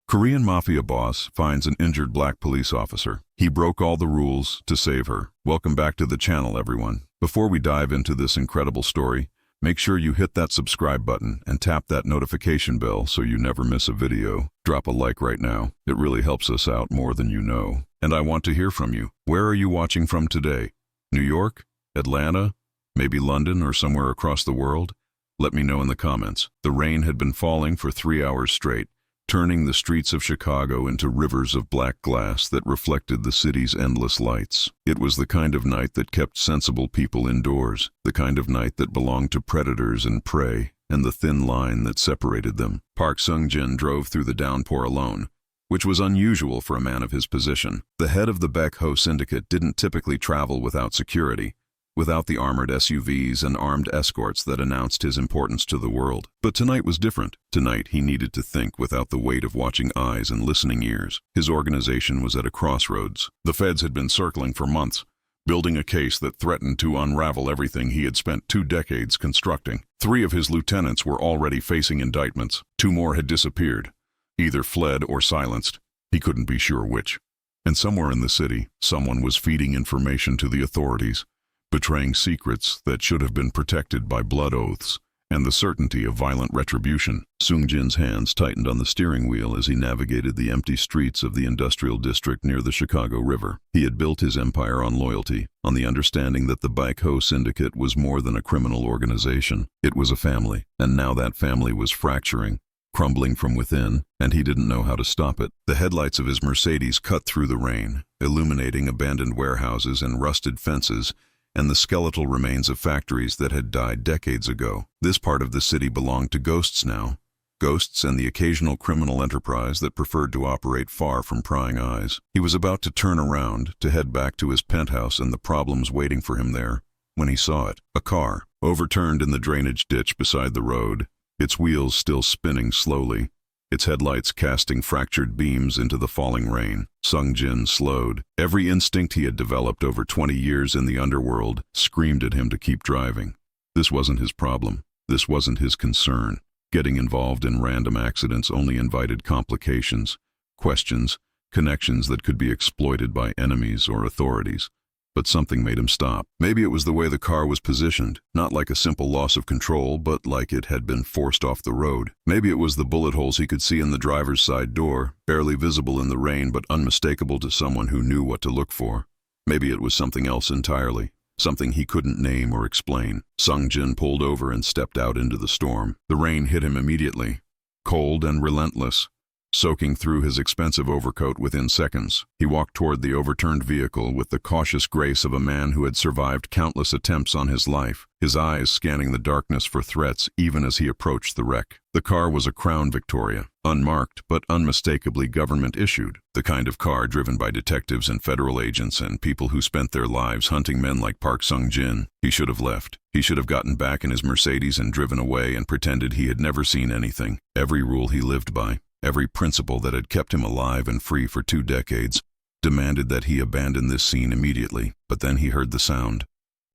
Korean Mafia boss finds an injured black police officer. He broke all the rules to save her. Welcome back to the channel, everyone. Before we dive into this incredible story, make sure you hit that subscribe button and tap that notification bell so you never miss a video. Drop a like right now. It really helps us out more than you know. And I want to hear from you. Where are you watching from today? New York? Atlanta? Maybe London or somewhere across the world? Let me know in the comments. The rain had been falling for 3 hours straight, turning the streets of Chicago into rivers of black glass that reflected the city's endless lights. It was the kind of night that kept sensible people indoors, the kind of night that belonged to predators and prey, and the thin line that separated them. Park Sung-jin drove through the downpour alone, which was unusual for a man of his position. The head of the Baek Ho syndicate didn't typically travel without security, without the armored SUVs and armed escorts that announced his importance to the world. But tonight was different. Tonight he needed to think without the weight of watching eyes and listening ears. His organization was at a crossroads. The feds had been circling for months, building a case that threatened to unravel everything he had spent 2 decades constructing. 3 of his lieutenants were already facing indictments. 2 more had disappeared, either fled or silenced. He couldn't be sure which. And somewhere in the city, someone was feeding information to the authorities, betraying secrets that should have been protected by blood oaths and the certainty of violent retribution. Sung-jin's hands tightened on the steering wheel as he navigated the empty streets of the industrial district near the Chicago River. He had built his empire on loyalty, on the understanding that the Baek Ho syndicate was more than a criminal organization. It was a family, and now that family was fracturing, crumbling from within, and he didn't know how to stop it. The headlights of his Mercedes cut through the rain, illuminating abandoned warehouses and rusted fences, and the skeletal remains of factories that had died decades ago. This part of the city belonged to ghosts now. Ghosts and the occasional criminal enterprise that preferred to operate far from prying eyes. He was about to turn around, to head back to his penthouse and the problems waiting for him there, when he saw it. A car, overturned in the drainage ditch beside the road, its wheels still spinning slowly, its headlights casting fractured beams into the falling rain. Sung-jin slowed. Every instinct he had developed over 20 years in the underworld screamed at him to keep driving. This wasn't his problem. This wasn't his concern. Getting involved in random accidents only invited complications, questions, connections that could be exploited by enemies or authorities. But something made him stop. Maybe it was the way the car was positioned, not like a simple loss of control, but like it had been forced off the road. Maybe it was the bullet holes he could see in the driver's side door, barely visible in the rain but unmistakable to someone who knew what to look for. Maybe it was something else entirely, something he couldn't name or explain. Sung-jin pulled over and stepped out into the storm. The rain hit him immediately, cold and relentless, soaking through his expensive overcoat within seconds. He walked toward the overturned vehicle with the cautious grace of a man who had survived countless attempts on his life, his eyes scanning the darkness for threats even as he approached the wreck. The car was a Crown Victoria, unmarked but unmistakably government-issued, the kind of car driven by detectives and federal agents and people who spent their lives hunting men like Park Sung-jin. He should have left. He should have gotten back in his Mercedes and driven away and pretended he had never seen anything. Every rule he lived by, every principle that had kept him alive and free for 2 decades, demanded that he abandon this scene immediately. But then he heard the sound.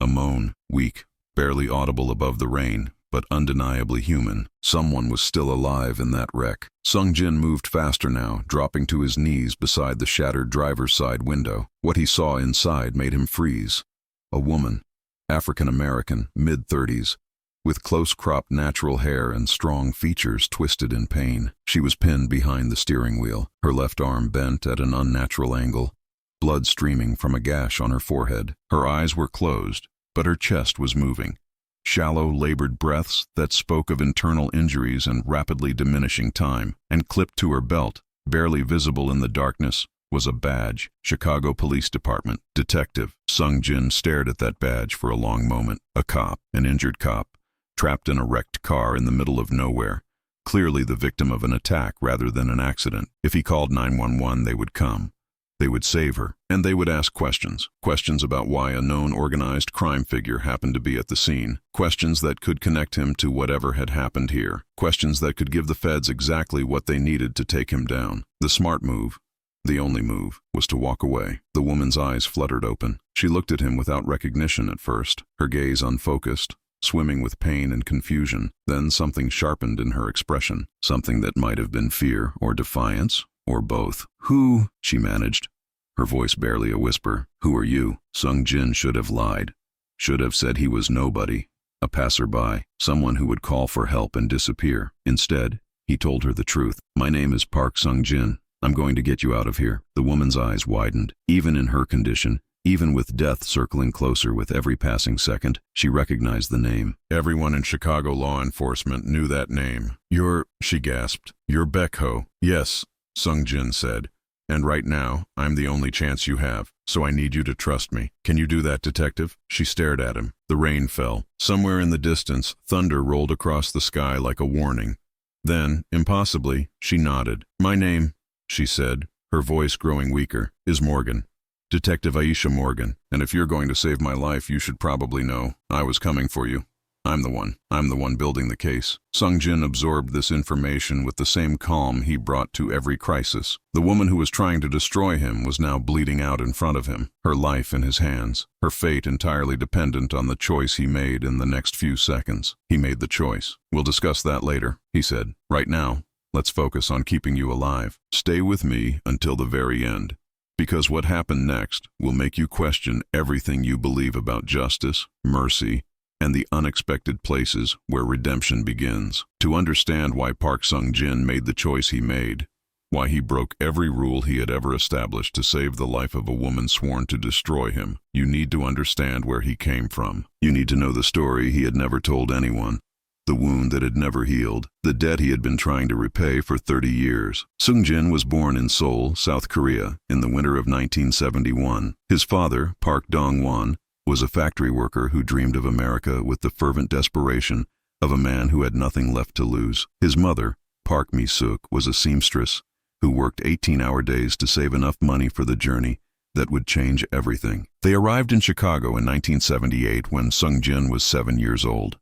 A moan, weak, barely audible above the rain, but undeniably human. Someone was still alive in that wreck. Sung-jin moved faster now, dropping to his knees beside the shattered driver's side window. What he saw inside made him freeze. A woman, African-American, mid-30s, with close-cropped natural hair and strong features twisted in pain. She was pinned behind the steering wheel, her left arm bent at an unnatural angle, blood streaming from a gash on her forehead. Her eyes were closed, but her chest was moving. Shallow, labored breaths that spoke of internal injuries and rapidly diminishing time. And clipped to her belt, barely visible in the darkness, was a badge. Chicago Police Department. Detective. Sung-jin stared at that badge for a long moment. A cop, an injured cop, trapped in a wrecked car in the middle of nowhere, clearly the victim of an attack rather than an accident. If he called 911, they would come. They would save her, and they would ask questions. Questions about why a known organized crime figure happened to be at the scene. Questions that could connect him to whatever had happened here. Questions that could give the feds exactly what they needed to take him down. The smart move, the only move, was to walk away. The woman's eyes fluttered open. She looked at him without recognition at first, her gaze unfocused, swimming with pain and confusion. Then something sharpened in her expression, something that might have been fear or defiance, or both. "Who?" she managed, her voice barely a whisper. "Who are you?" Sung Jin should have lied, should have said he was nobody, a passerby, someone who would call for help and disappear. Instead, he told her the truth. "My name is Park Sung Jin. I'm going to get you out of here." The woman's eyes widened. Even in her condition, even with death circling closer with every passing second, she recognized the name. Everyone in Chicago law enforcement knew that name. She gasped. "You're Beckho." "Yes," Sung Jin said. "And right now, I'm the only chance you have, so I need you to trust me. Can you do that, detective?" She stared at him. The rain fell. Somewhere in the distance, thunder rolled across the sky like a warning. Then, impossibly, she nodded. "My name," she said, her voice growing weaker, "is Morgan. Detective Aisha Morgan. And if you're going to save my life, you should probably know I was coming for you. I'm the one building the case." Sung Jin absorbed this information with the same calm he brought to every crisis. The woman who was trying to destroy him was now bleeding out in front of him, her life in his hands, her fate entirely dependent on the choice he made in the next few seconds. He made the choice. "We'll discuss that later," he said. "Right now, let's focus on keeping you alive. Stay with me until the very end, because what happened next will make you question everything you believe about justice, mercy, and the unexpected places where redemption begins. To understand why Park Sung Jin made the choice he made, why he broke every rule he had ever established to save the life of a woman sworn to destroy him, you need to understand where he came from. You need to know the story he had never told anyone, the wound that had never healed, the debt he had been trying to repay for 30 years. Sung Jin was born in Seoul, South Korea, in the winter of 1971. His father, Park Dong-won, was a factory worker who dreamed of America with the fervent desperation of a man who had nothing left to lose. His mother, Park Mi-suk, was a seamstress who worked 18-hour days to save enough money for the journey that would change everything. They arrived in Chicago in 1978 when Sung Jin was 7 years old.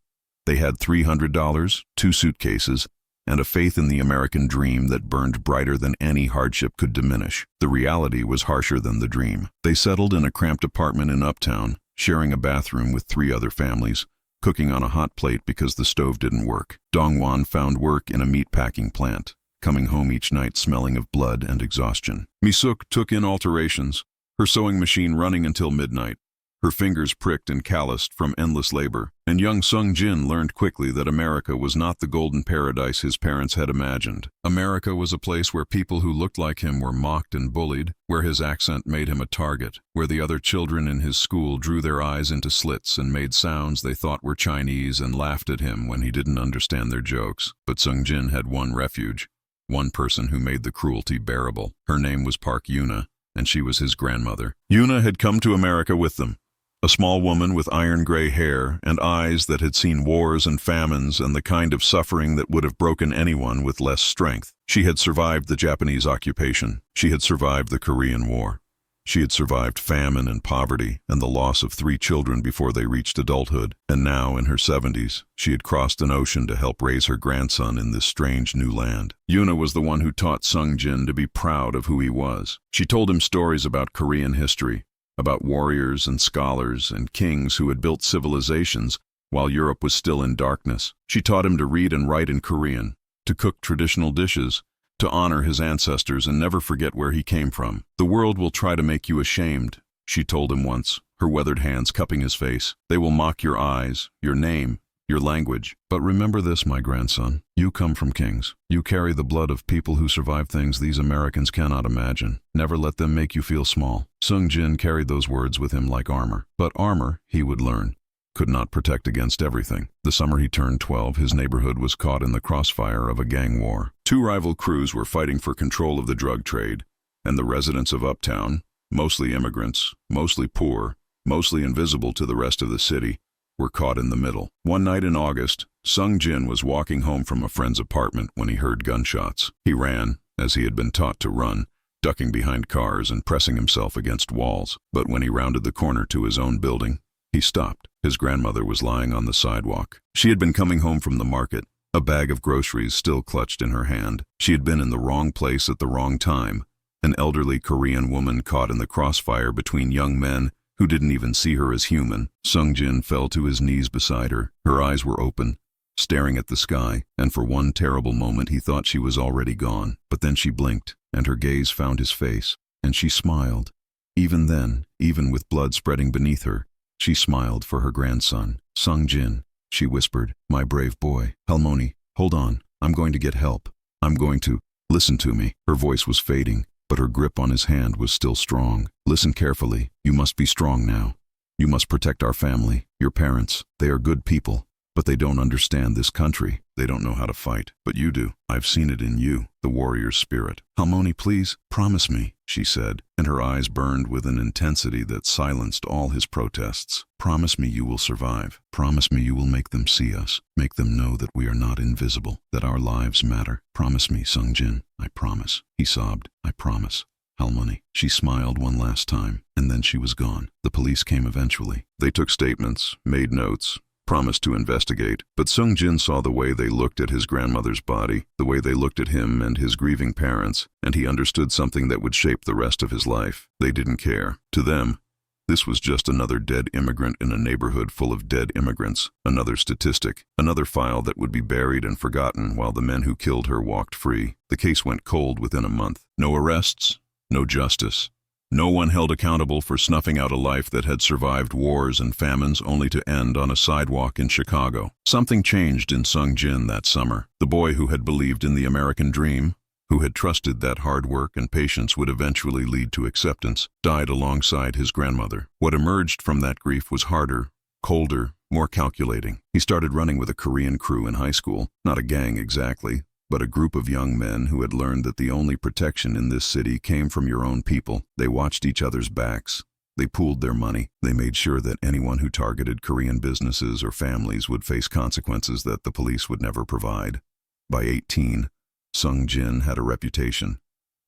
They had $300, 2 suitcases, and a faith in the American dream that burned brighter than any hardship could diminish. The reality was harsher than the dream. They settled in a cramped apartment in Uptown, sharing a bathroom with 3 other families, cooking on a hot plate because the stove didn't work. Dong-won found work in a meatpacking plant, coming home each night smelling of blood and exhaustion. Mi-suk took in alterations, her sewing machine running until midnight, her fingers pricked and calloused from endless labor. And young Sung Jin learned quickly that America was not the golden paradise his parents had imagined. America was a place where people who looked like him were mocked and bullied, where his accent made him a target, where the other children in his school drew their eyes into slits and made sounds they thought were Chinese and laughed at him when he didn't understand their jokes. But Sung Jin had one refuge, one person who made the cruelty bearable. Her name was Park Yuna, and she was his grandmother. Yuna had come to America with them. A small woman with iron-gray hair and eyes that had seen wars and famines and the kind of suffering that would have broken anyone with less strength. She had survived the Japanese occupation. She had survived the Korean War. She had survived famine and poverty and the loss of 3 children before they reached adulthood. And now, in her 70s, she had crossed an ocean to help raise her grandson in this strange new land. Yuna was the one who taught Sung Jin to be proud of who he was. She told him stories about Korean history, about warriors and scholars and kings who had built civilizations while Europe was still in darkness. She taught him to read and write in Korean, to cook traditional dishes, to honor his ancestors and never forget where he came from. "The world will try to make you ashamed," she told him once, her weathered hands cupping his face. "They will mock your eyes, your name, your language. But remember this, my grandson. You come from kings. You carry the blood of people who survived things these Americans cannot imagine. Never let them make you feel small." Sung Jin carried those words with him like armor. But armor, he would learn, could not protect against everything. The summer he turned 12, his neighborhood was caught in the crossfire of a gang war. 2 rival crews were fighting for control of the drug trade, and the residents of Uptown, mostly immigrants, mostly poor, mostly invisible to the rest of the city, were caught in the middle. One night in August, Sung Jin was walking home from a friend's apartment when he heard gunshots. He ran, as he had been taught to run, ducking behind cars and pressing himself against walls. But when he rounded the corner to his own building, he stopped. His grandmother was lying on the sidewalk. She had been coming home from the market, a bag of groceries still clutched in her hand. She had been in the wrong place at the wrong time, an elderly Korean woman caught in the crossfire between young men who didn't even see her as human. Sung Jin fell to his knees beside her. Her eyes were open, staring at the sky, and for one terrible moment he thought she was already gone. But then she blinked, and her gaze found his face, and she smiled. Even then, even with blood spreading beneath her, she smiled for her grandson. Sung Jin, she whispered, my brave boy. Halmoni, hold on, I'm going to get help. I'm going to, listen to me. Her voice was fading, but her grip on his hand was still strong. Listen carefully, you must be strong now. You must protect our family, your parents. They are good people, but they don't understand this country. They don't know how to fight, but you do. I've seen it in you, the warrior's spirit. Halmoni, please, promise me, she said, and her eyes burned with an intensity that silenced all his protests. Promise me you will survive. Promise me you will make them see us. Make them know that we are not invisible, that our lives matter. Promise me, Sung Jin. I promise. He sobbed. I promise. Halmoni. She smiled one last time, and then she was gone. The police came eventually. They took statements, made notes, promised to investigate, but Sung Jin saw the way they looked at his grandmother's body, the way they looked at him and his grieving parents, and he understood something that would shape the rest of his life. They didn't care. To them, this was just another dead immigrant in a neighborhood full of dead immigrants, another statistic, another file that would be buried and forgotten while the men who killed her walked free. The case went cold within a month. No arrests, no justice. No one held accountable for snuffing out a life that had survived wars and famines only to end on a sidewalk in Chicago. Something changed in Sung Jin that summer. The boy who had believed in the American dream, who had trusted that hard work and patience would eventually lead to acceptance, died alongside his grandmother. What emerged from that grief was harder, colder, more calculating. He started running with a Korean crew in high school, not a gang exactly, but a group of young men who had learned that the only protection in this city came from your own people. They watched each other's backs. They pooled their money. They made sure that anyone who targeted Korean businesses or families would face consequences that the police would never provide. By 18, Sung Jin had a reputation.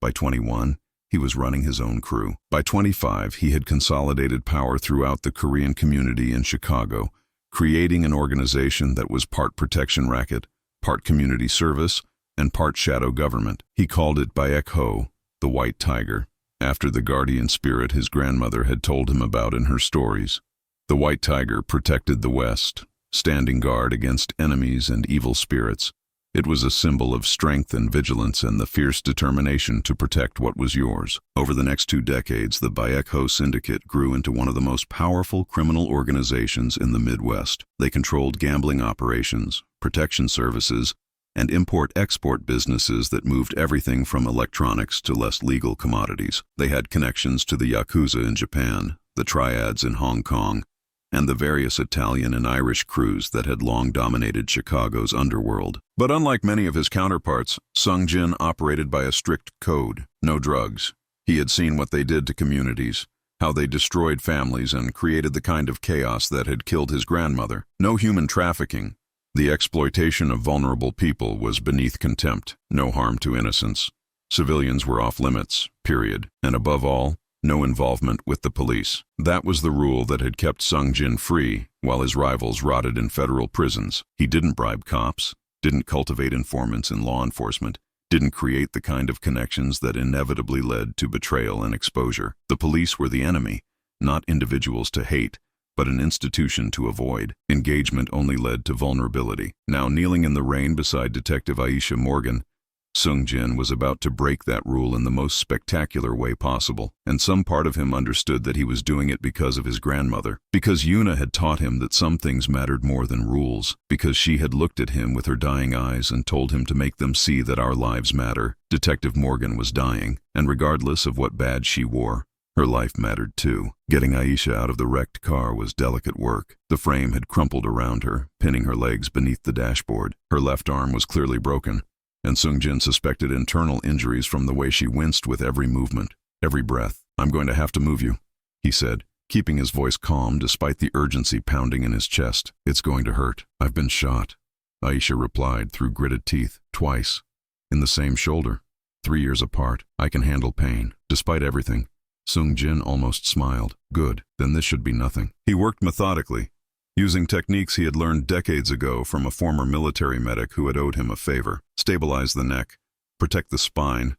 By 21, he was running his own crew. By 25, he had consolidated power throughout the Korean community in Chicago, creating an organization that was part protection racket, part community service, and part shadow government. He called it Baek Ho, the White Tiger, after the guardian spirit his grandmother had told him about in her stories. The White Tiger protected the West, standing guard against enemies and evil spirits. It was a symbol of strength and vigilance and the fierce determination to protect what was yours. Over the next 2 decades, the Baek Ho Syndicate grew into one of the most powerful criminal organizations in the Midwest. They controlled gambling operations, protection services, and import-export businesses that moved everything from electronics to less legal commodities. They had connections to the Yakuza in Japan, the Triads in Hong Kong, and the various Italian and Irish crews that had long dominated Chicago's underworld. But unlike many of his counterparts, Sung Jin operated by a strict code. No drugs. He had seen what they did to communities, how they destroyed families and created the kind of chaos that had killed his grandmother. No human trafficking. The exploitation of vulnerable people was beneath contempt. No harm to innocents. Civilians were off limits, period. And above all, no involvement with the police. That was the rule that had kept Sung Jin free while his rivals rotted in federal prisons. He didn't bribe cops, didn't cultivate informants in law enforcement, didn't create the kind of connections that inevitably led to betrayal and exposure. The police were the enemy, not individuals to hate, but an institution to avoid. Engagement only led to vulnerability. Now kneeling in the rain beside Detective Aisha Morgan, Sung Jin was about to break that rule in the most spectacular way possible, and some part of him understood that he was doing it because of his grandmother, because Yuna had taught him that some things mattered more than rules, because she had looked at him with her dying eyes and told him to make them see that our lives matter. Detective Morgan was dying, and regardless of what badge she wore, her life mattered too. Getting Aisha out of the wrecked car was delicate work. The frame had crumpled around her, pinning her legs beneath the dashboard. Her left arm was clearly broken, and Sung Jin suspected internal injuries from the way she winced with every movement, every breath. "I'm going to have to move you," he said, keeping his voice calm despite the urgency pounding in his chest. "It's going to hurt. I've been shot," Aisha replied through gritted teeth. "Twice. In the same shoulder. 3 years apart. I can handle pain, despite everything." Sung Jin almost smiled. Good, then this should be nothing. He worked methodically, using techniques he had learned decades ago from a former military medic who had owed him a favor. Stabilize the neck, protect the spine,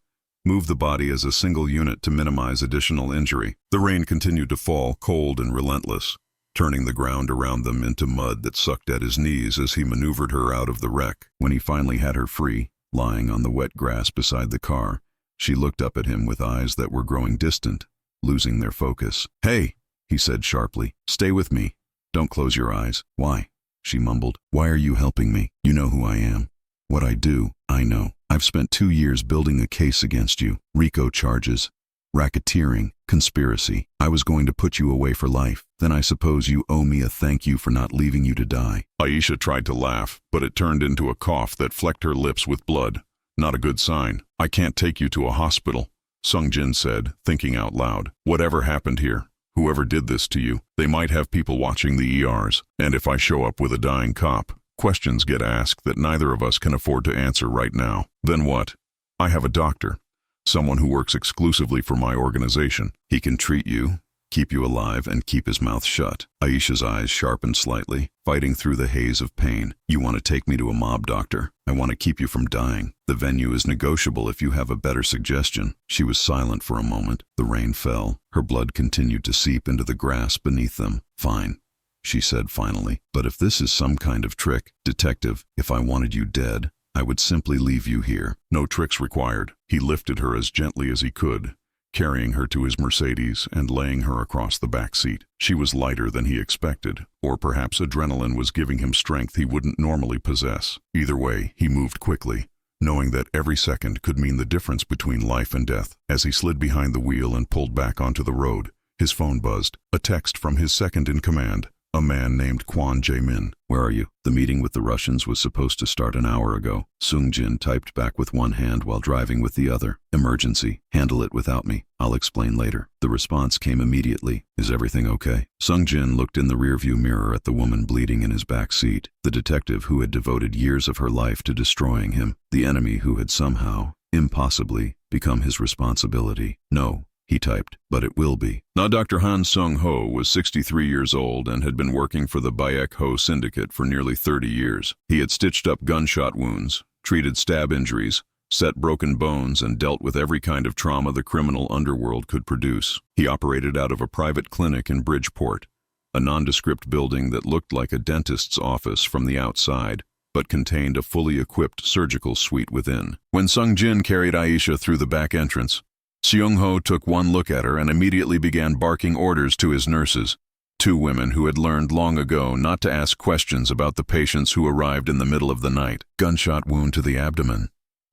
Move the body as a single unit to minimize additional injury. The rain continued to fall, cold and relentless, turning the ground around them into mud that sucked at his knees as he maneuvered her out of the wreck. When he finally had her free, lying on the wet grass beside the car, she looked up at him with eyes that were growing distant, losing their focus. "Hey," he said sharply, "stay with me. Don't close your eyes." "Why?" she mumbled. "Why are you helping me? You know who I am. What I do, I know. I've spent 2 years building a case against you. RICO charges, racketeering, conspiracy. I was going to put you away for life. Then I suppose you owe me a thank you for not leaving you to die." Aisha tried to laugh, but it turned into a cough that flecked her lips with blood. "Not a good sign. I can't take you to a hospital," Sung Jin said, thinking out loud. "Whatever happened here, whoever did this to you, they might have people watching the ERs. And if I show up with a dying cop, questions get asked that neither of us can afford to answer right now. Then what? I have a doctor. Someone who works exclusively for my organization. He can treat you, keep you alive, and keep his mouth shut." Aisha's eyes sharpened slightly, fighting through the haze of pain. "You want to take me to a mob doctor? I want to keep you from dying. The venue is negotiable if you have a better suggestion." She was silent for a moment. The rain fell. Her blood continued to seep into the grass beneath them. "Fine," she said finally. "But if this is some kind of trick, detective, if I wanted you dead, I would simply leave you here." "No tricks required." He lifted her as gently as he could, carrying her to his Mercedes and laying her across the back seat. She was lighter than he expected, or perhaps adrenaline was giving him strength he wouldn't normally possess. Either way, he moved quickly, knowing that every second could mean the difference between life and death. As he slid behind the wheel and pulled back onto the road, his phone buzzed. A text from his second in command, a man named Kwon Jae-min. "Where are you? The meeting with the Russians was supposed to start an hour ago." Sung Jin typed back with one hand while driving with the other. "Emergency. Handle it without me. I'll explain later." The response came immediately. "Is everything okay?" Sung Jin looked in the rearview mirror at the woman bleeding in his back seat, the detective who had devoted years of her life to destroying him, the enemy who had somehow, impossibly, become his responsibility. "No," he typed, "but it will be." Now Dr. Han Sung-ho was 63 years old and had been working for the Bayek-ho Syndicate for nearly 30 years. He had stitched up gunshot wounds, treated stab injuries, set broken bones, and dealt with every kind of trauma the criminal underworld could produce. He operated out of a private clinic in Bridgeport, a nondescript building that looked like a dentist's office from the outside, but contained a fully equipped surgical suite within. When Sung Jin carried Aisha through the back entrance, Seung-ho took one look at her and immediately began barking orders to his nurses, 2 women who had learned long ago not to ask questions about the patients who arrived in the middle of the night. "Gunshot wound to the abdomen,"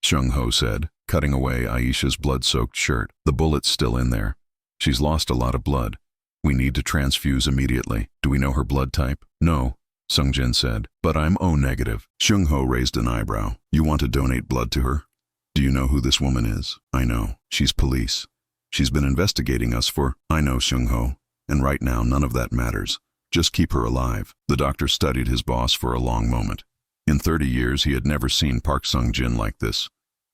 Seung-ho said, cutting away Aisha's blood-soaked shirt. "The bullet's still in there. She's lost a lot of blood. We need to transfuse immediately." "Do we know her blood type?" "No," Sung Jin said, "but I'm O negative." Seung-ho raised an eyebrow. "You want to donate blood to her? Do you know who this woman is?" "I know. She's police. She's been investigating us for—" "I know, Seung-ho, and right now none of that matters. Just keep her alive." The doctor studied his boss for a long moment. In 30 years he had never seen Park Sung-jin like this.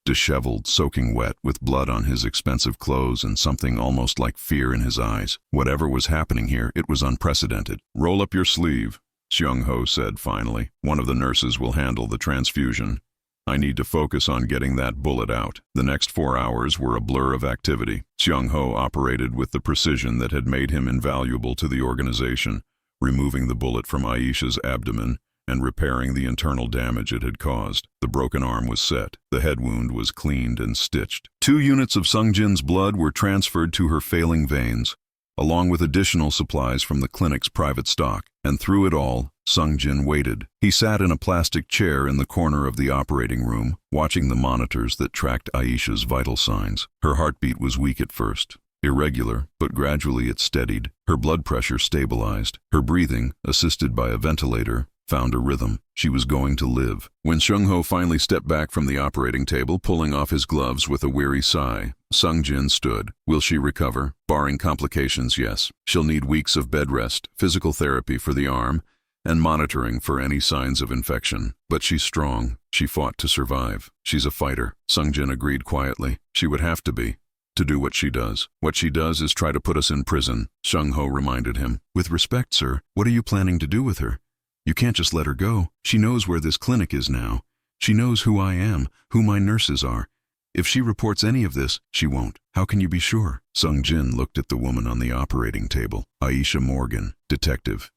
Disheveled, soaking wet, with blood on his expensive clothes and something almost like fear in his eyes. Whatever was happening here, it was unprecedented. "Roll up your sleeve," Seung-ho said finally. "One of the nurses will handle the transfusion. I need to focus on getting that bullet out." The next 4 hours were a blur of activity. Seung-ho operated with the precision that had made him invaluable to the organization, removing the bullet from Aisha's abdomen and repairing the internal damage it had caused. The broken arm was set. The head wound was cleaned and stitched. 2 units of Sung Jin's blood were transferred to her failing veins, along with additional supplies from the clinic's private stock. And through it all, Sung Jin waited. He sat in a plastic chair in the corner of the operating room, watching the monitors that tracked Aisha's vital signs. Her heartbeat was weak at first, irregular, but gradually it steadied. Her blood pressure stabilized. Her breathing, assisted by a ventilator, found a rhythm. She was going to live. When Seung-ho finally stepped back from the operating table, pulling off his gloves with a weary sigh, Sung Jin stood. "Will she recover? Barring complications, yes. She'll need weeks of bed rest, physical therapy for the arm, and monitoring for any signs of infection. But she's strong. She fought to survive. She's a fighter." Sung Jin agreed quietly. "She would have to be, to do what she does." "What she does is try to put us in prison," Seung-ho reminded him. "With respect, sir, what are you planning to do with her? You can't just let her go. She knows where this clinic is now. She knows who I am, who my nurses are. If she reports any of this, she won't. How can you be sure? Sung Jin looked at the woman on the operating table. Aisha Morgan, detective.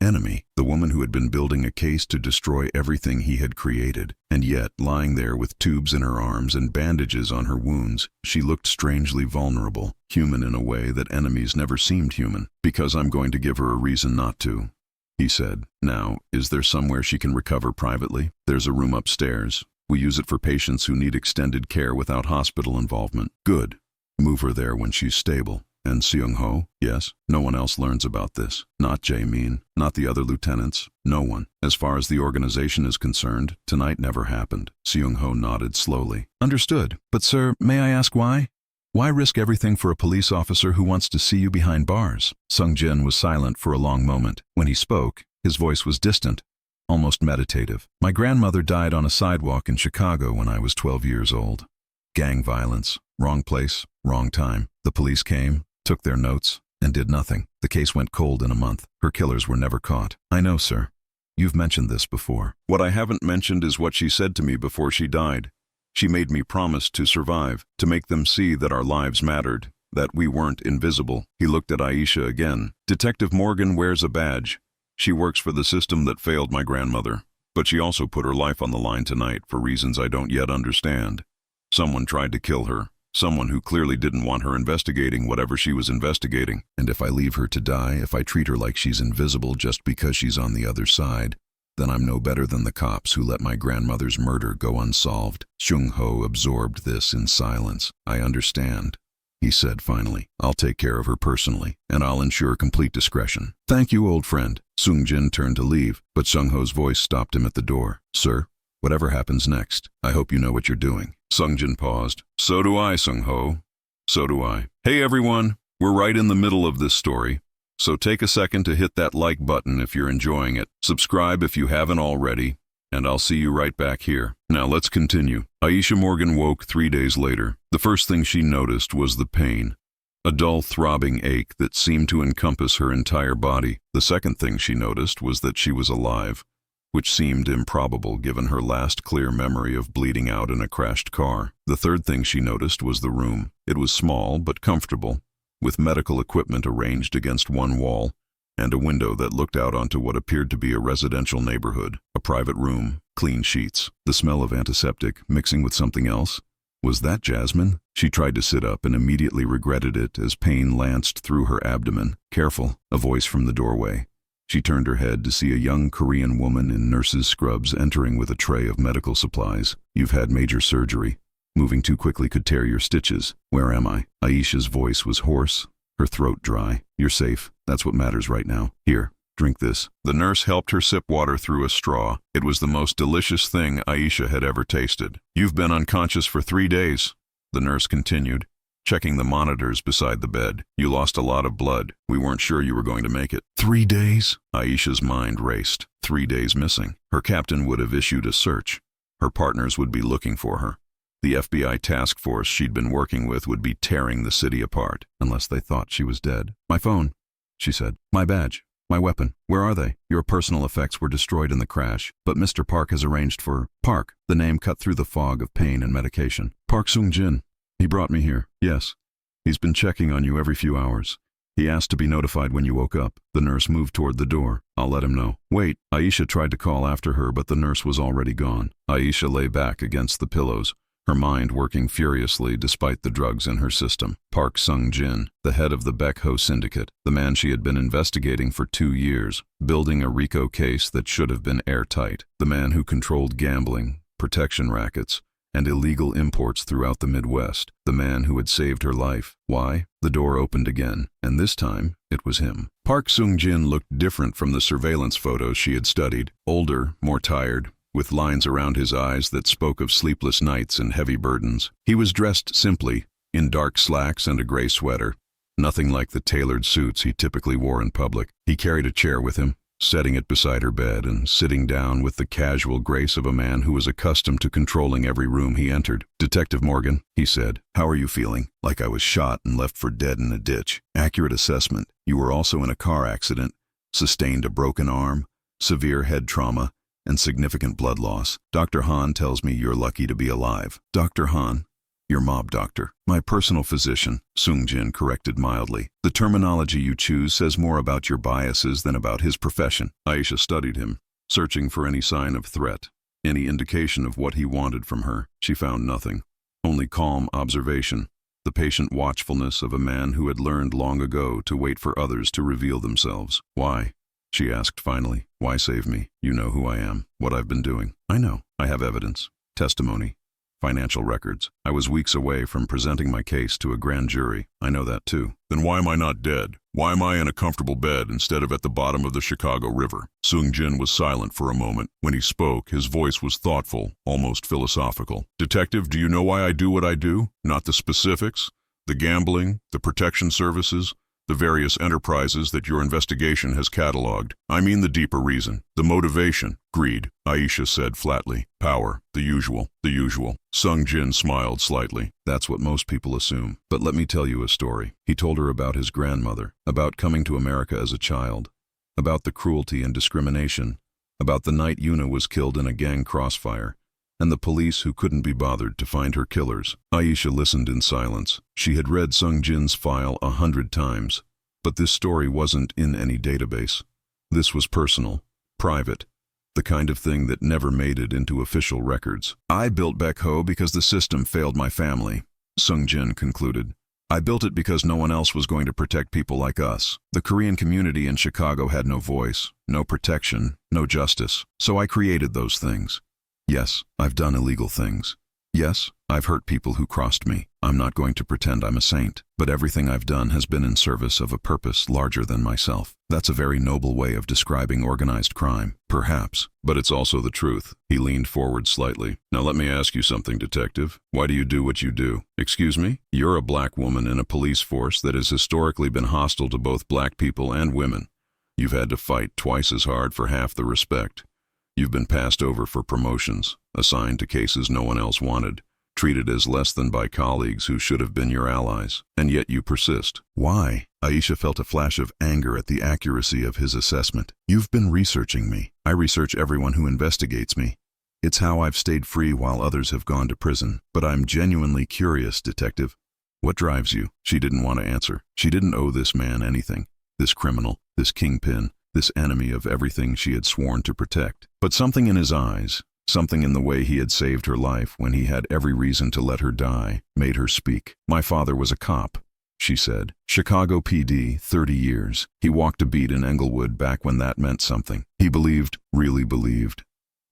Enemy, the woman who had been building a case to destroy everything he had created. And yet, lying there with tubes in her arms and bandages on her wounds, she looked strangely vulnerable, human in a way that enemies never seemed human. Because I'm going to give her a reason not to, he said. Now, is there somewhere she can recover privately? There's a room upstairs. We use it for patients who need extended care without hospital involvement. Good. Move her there when she's stable. And Seung-ho? Yes? No one else learns about this. Not Jae-min, not the other lieutenants. No one. As far as the organization is concerned, tonight never happened. Seung-ho nodded slowly. Understood. But sir, may I ask why? Why risk everything for a police officer who wants to see you behind bars? Sung Jin was silent for a long moment. When he spoke, his voice was distant, almost meditative. My grandmother died on a sidewalk in Chicago when I was 12 years old. Gang violence. Wrong place, wrong time. The police came, took their notes, and did nothing. The case went cold in a month. Her killers were never caught. I know, sir. You've mentioned this before. What I haven't mentioned is what she said to me before she died. She made me promise to survive, to make them see that our lives mattered, that we weren't invisible. He looked at Aisha again. Detective Morgan wears a badge. She works for the system that failed my grandmother. But she also put her life on the line tonight for reasons I don't yet understand. Someone tried to kill her. Someone who clearly didn't want her investigating whatever she was investigating. And if I leave her to die, if I treat her like she's invisible just because she's on the other side, then I'm no better than the cops who let my grandmother's murder go unsolved. Seung-ho absorbed this in silence. I understand, he said finally. I'll take care of her personally, and I'll ensure complete discretion. Thank you, old friend. Sung Jin turned to leave, but Seung-ho's voice stopped him at the door. Sir, whatever happens next, I hope you know what you're doing. Sung Jin paused. So do I, Seung-ho. So do I. Hey everyone, we're right in the middle of this story. So take a second to hit that like button if you're enjoying it. Subscribe if you haven't already, and I'll see you right back here. Now let's continue. Aisha Morgan woke 3 days later. The first thing she noticed was the pain. A dull throbbing ache that seemed to encompass her entire body. The second thing she noticed was that she was alive, which seemed improbable given her last clear memory of bleeding out in a crashed car. The third thing she noticed was the room. It was small but comfortable, with medical equipment arranged against one wall, and a window that looked out onto what appeared to be a residential neighborhood. A private room, clean sheets, the smell of antiseptic mixing with something else. Was that Jasmine? She tried to sit up and immediately regretted it as pain lanced through her abdomen. Careful, a voice from the doorway. She turned her head to see a young Korean woman in nurse's scrubs entering with a tray of medical supplies. You've had major surgery. Moving too quickly could tear your stitches. Where am I? Aisha's voice was hoarse, her throat dry. You're safe. That's what matters right now. Here, drink this. The nurse helped her sip water through a straw. It was the most delicious thing Aisha had ever tasted. You've been unconscious for 3 days, the nurse continued, checking the monitors beside the bed. You lost a lot of blood. We weren't sure you were going to make it. 3 days? Aisha's mind raced. 3 days missing. Her captain would have issued a search. Her partners would be looking for her. The FBI task force she'd been working with would be tearing the city apart, unless they thought she was dead. My phone, she said. My badge. My weapon. Where are they? Your personal effects were destroyed in the crash, but Mr. Park has arranged for... Park. The name cut through the fog of pain and medication. Park Sung-jin. He brought me here. Yes. He's been checking on you every few hours. He asked to be notified when you woke up. The nurse moved toward the door. I'll let him know. Wait. Aisha tried to call after her, but the nurse was already gone. Aisha lay back against the pillows, her mind working furiously despite the drugs in her system. Park Sung-jin, the head of the Baek Ho syndicate, the man she had been investigating for 2 years, building a RICO case that should have been airtight, the man who controlled gambling, protection rackets, and illegal imports throughout the Midwest, the man who had saved her life. Why? The door opened again, and this time, it was him. Park Sung-jin looked different from the surveillance photos she had studied. Older, more tired, with lines around his eyes that spoke of sleepless nights and heavy burdens. He was dressed simply, in dark slacks and a gray sweater, nothing like the tailored suits he typically wore in public. He carried a chair with him, setting it beside her bed and sitting down with the casual grace of a man who was accustomed to controlling every room he entered. Detective Morgan, he said, how are you feeling? Like I was shot and left for dead in a ditch. Accurate assessment. You were also in a car accident, sustained a broken arm, severe head trauma, and significant blood loss. Dr. Han tells me you're lucky to be alive. Dr. Han? Your mob doctor. My personal physician, Sung-jin corrected mildly. The terminology you choose says more about your biases than about his profession. Aisha studied him, searching for any sign of threat, any indication of what he wanted from her. She found nothing. Only calm observation, the patient watchfulness of a man who had learned long ago to wait for others to reveal themselves. Why? She asked finally. Why save me? You know who I am, what I've been doing. I know. I have evidence, testimony, financial records. I was weeks away from presenting my case to a grand jury. I know that too. Then why am I not dead? Why am I in a comfortable bed instead of at the bottom of the Chicago River? Sung-jin was silent for a moment. When he spoke, his voice was thoughtful, almost philosophical. Detective, do you know why I do what I do? Not the specifics, the gambling, the protection services, the various enterprises that your investigation has cataloged. I mean the deeper reason, the motivation. Greed, Aisha said flatly. Power, the usual, the usual. Sung-jin smiled slightly. That's what most people assume. But let me tell you a story. He told her about his grandmother, about coming to America as a child, about the cruelty and discrimination, about the night Yuna was killed in a gang crossfire, and the police who couldn't be bothered to find her killers. Aisha listened in silence. She had read Sung-jin's file 100 times, but this story wasn't in any database. This was personal, private, the kind of thing that never made it into official records. I built Baekho because the system failed my family, Sung-jin concluded. I built it because no one else was going to protect people like us. The Korean community in Chicago had no voice, no protection, no justice. So I created those things. Yes, I've done illegal things. Yes, I've hurt people who crossed me. I'm not going to pretend I'm a saint, but everything I've done has been in service of a purpose larger than myself. That's a very noble way of describing organized crime, perhaps, but it's also the truth. He leaned forward slightly. Now let me ask you something, detective. Why do you do what you do? Excuse me? You're a black woman in a police force that has historically been hostile to both black people and women. You've had to fight twice as hard for half the respect. You've been passed over for promotions, assigned to cases no one else wanted, treated as less than by colleagues who should have been your allies, and yet you persist. Why? Aisha felt a flash of anger at the accuracy of his assessment. You've been researching me. I research everyone who investigates me. It's how I've stayed free while others have gone to prison. But I'm genuinely curious, detective. What drives you? She didn't want to answer. She didn't owe this man anything. This criminal, this kingpin, this enemy of everything she had sworn to protect. But something in his eyes, something in the way he had saved her life when he had every reason to let her die, made her speak. My father was a cop, she said. Chicago PD, 30 years. He walked a beat in Englewood back when that meant something. He believed, really believed,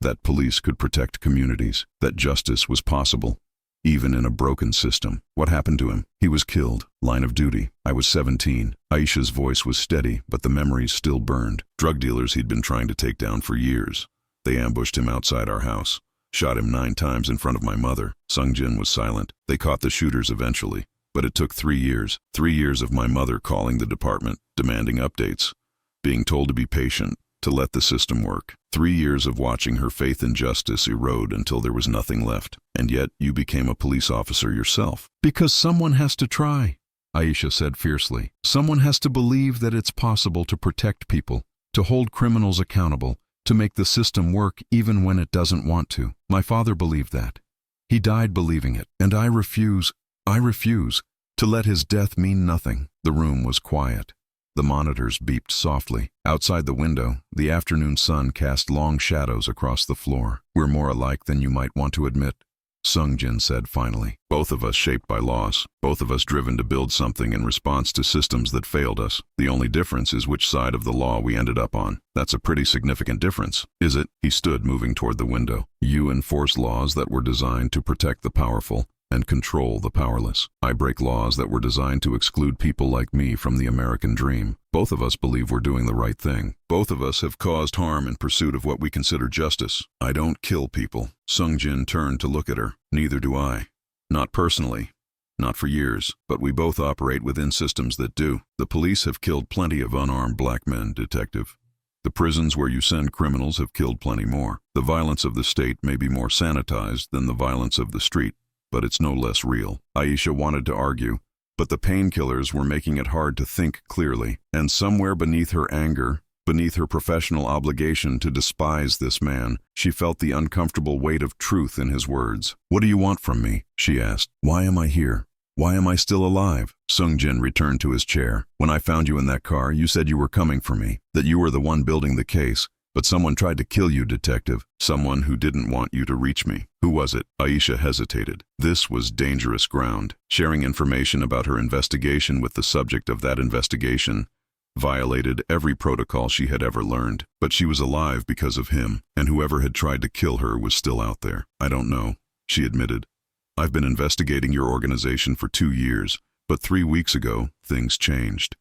that police could protect communities, that justice was possible, even in a broken system. What happened to him? He was killed. Line of duty. I was 17. Aisha's voice was steady, but the memories still burned. Drug dealers he'd been trying to take down for years. They ambushed him outside our house, shot him 9 times in front of my mother. Sung-jin was silent. They caught the shooters eventually, but it took 3 years. 3 years of my mother calling the department, demanding updates, being told to be patient, to let the system work. 3 years of watching her faith in justice erode until there was nothing left. And yet you became a police officer yourself. Because someone has to try, Aisha said fiercely. Someone has to believe that it's possible to protect people, to hold criminals accountable, to make the system work even when it doesn't want to. My father believed that. He died believing it. And I refuse to let his death mean nothing. The room was quiet. The monitors beeped softly. Outside the window, the afternoon sun cast long shadows across the floor. We're more alike than you might want to admit, Sung-jin said finally. Both of us shaped by loss. Both of us driven to build something in response to systems that failed us. The only difference is which side of the law we ended up on. That's a pretty significant difference, is it? He stood, moving toward the window. You enforce laws that were designed to protect the powerful and control the powerless. I break laws that were designed to exclude people like me from the American dream. Both of us believe we're doing the right thing. Both of us have caused harm in pursuit of what we consider justice. I don't kill people. Sung-jin turned to look at her. Neither do I. Not personally. Not for years. But we both operate within systems that do. The police have killed plenty of unarmed black men, detective. The prisons where you send criminals have killed plenty more. The violence of the state may be more sanitized than the violence of the street, but it's no less real. Aisha wanted to argue, but the painkillers were making it hard to think clearly, and somewhere beneath her anger, Beneath her professional obligation to despise this man, she felt the uncomfortable weight of truth in his words. "What do you want from me?" she asked. "Why am I here? Why am I still alive?" Sung Jin returned to his chair. "When I found you in that car, you said you were coming for me, that you were the one building the case. But someone tried to kill you, detective. Someone who didn't want you to reach me. Who was it?" Aisha hesitated. This was dangerous ground. Sharing information about her investigation with the subject of that investigation violated every protocol she had ever learned. But she was alive because of him, and whoever had tried to kill her was still out there. "I don't know," she admitted. "I've been investigating your organization for 2 years, but 3 weeks ago, things changed.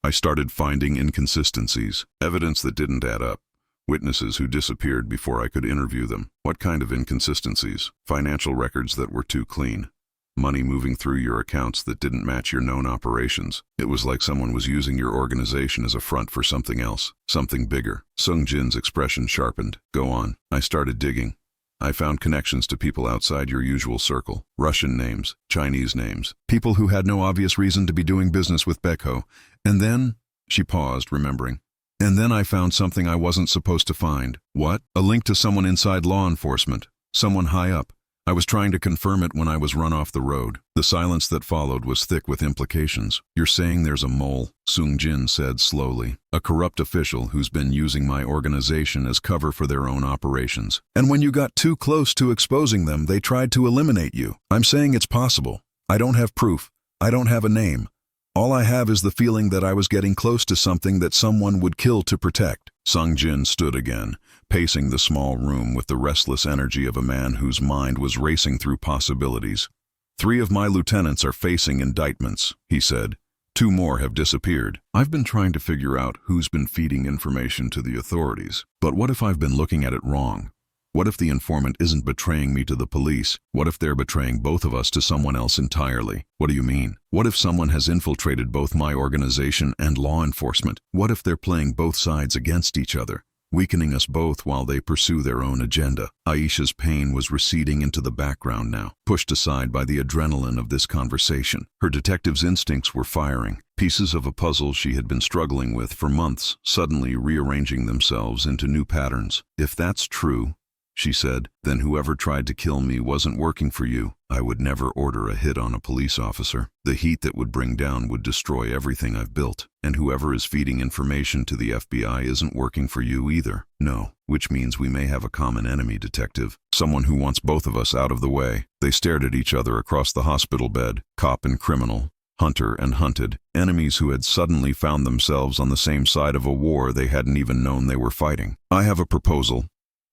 I started finding inconsistencies, evidence that didn't add up. Witnesses who disappeared before I could interview them." "What kind of inconsistencies?" "Financial records that were too clean. Money moving through your accounts that didn't match your known operations. It was like someone was using your organization as a front for something else, something bigger." Sung Jin's expression sharpened. "Go on." "I started digging. I found connections to people outside your usual circle. Russian names, Chinese names, people who had no obvious reason to be doing business with Bekho. And then," she paused, remembering, "and then I found something I wasn't supposed to find." "What?" "A link to someone inside law enforcement. Someone high up. I was trying to confirm it when I was run off the road." The silence that followed was thick with implications. "You're saying there's a mole," Sung Jin said slowly. "A corrupt official who's been using my organization as cover for their own operations. And when you got too close to exposing them, they tried to eliminate you." "I'm saying it's possible. I don't have proof. I don't have a name. All I have is the feeling that I was getting close to something that someone would kill to protect." Sung Jin stood again, pacing the small room with the restless energy of a man whose mind was racing through possibilities. "3 of my lieutenants are facing indictments," he said. 2 more have disappeared. I've been trying to figure out who's been feeding information to the authorities. But what if I've been looking at it wrong? What if the informant isn't betraying me to the police? What if they're betraying both of us to someone else entirely? "What do you mean?" "What if someone has infiltrated both my organization and law enforcement? What if they're playing both sides against each other, weakening us both while they pursue their own agenda?" Aisha's pain was receding into the background now, pushed aside by the adrenaline of this conversation. Her detective's instincts were firing, pieces of a puzzle she had been struggling with for months, suddenly rearranging themselves into new patterns. "If that's true," she said, "then whoever tried to kill me wasn't working for you. I would never order a hit on a police officer. The heat that would bring down would destroy everything I've built. And whoever is feeding information to the FBI isn't working for you either." "No, which means we may have a common enemy, detective. Someone who wants both of us out of the way." They stared at each other across the hospital bed, cop and criminal, hunter and hunted, enemies who had suddenly found themselves on the same side of a war they hadn't even known they were fighting. "I have a proposal,"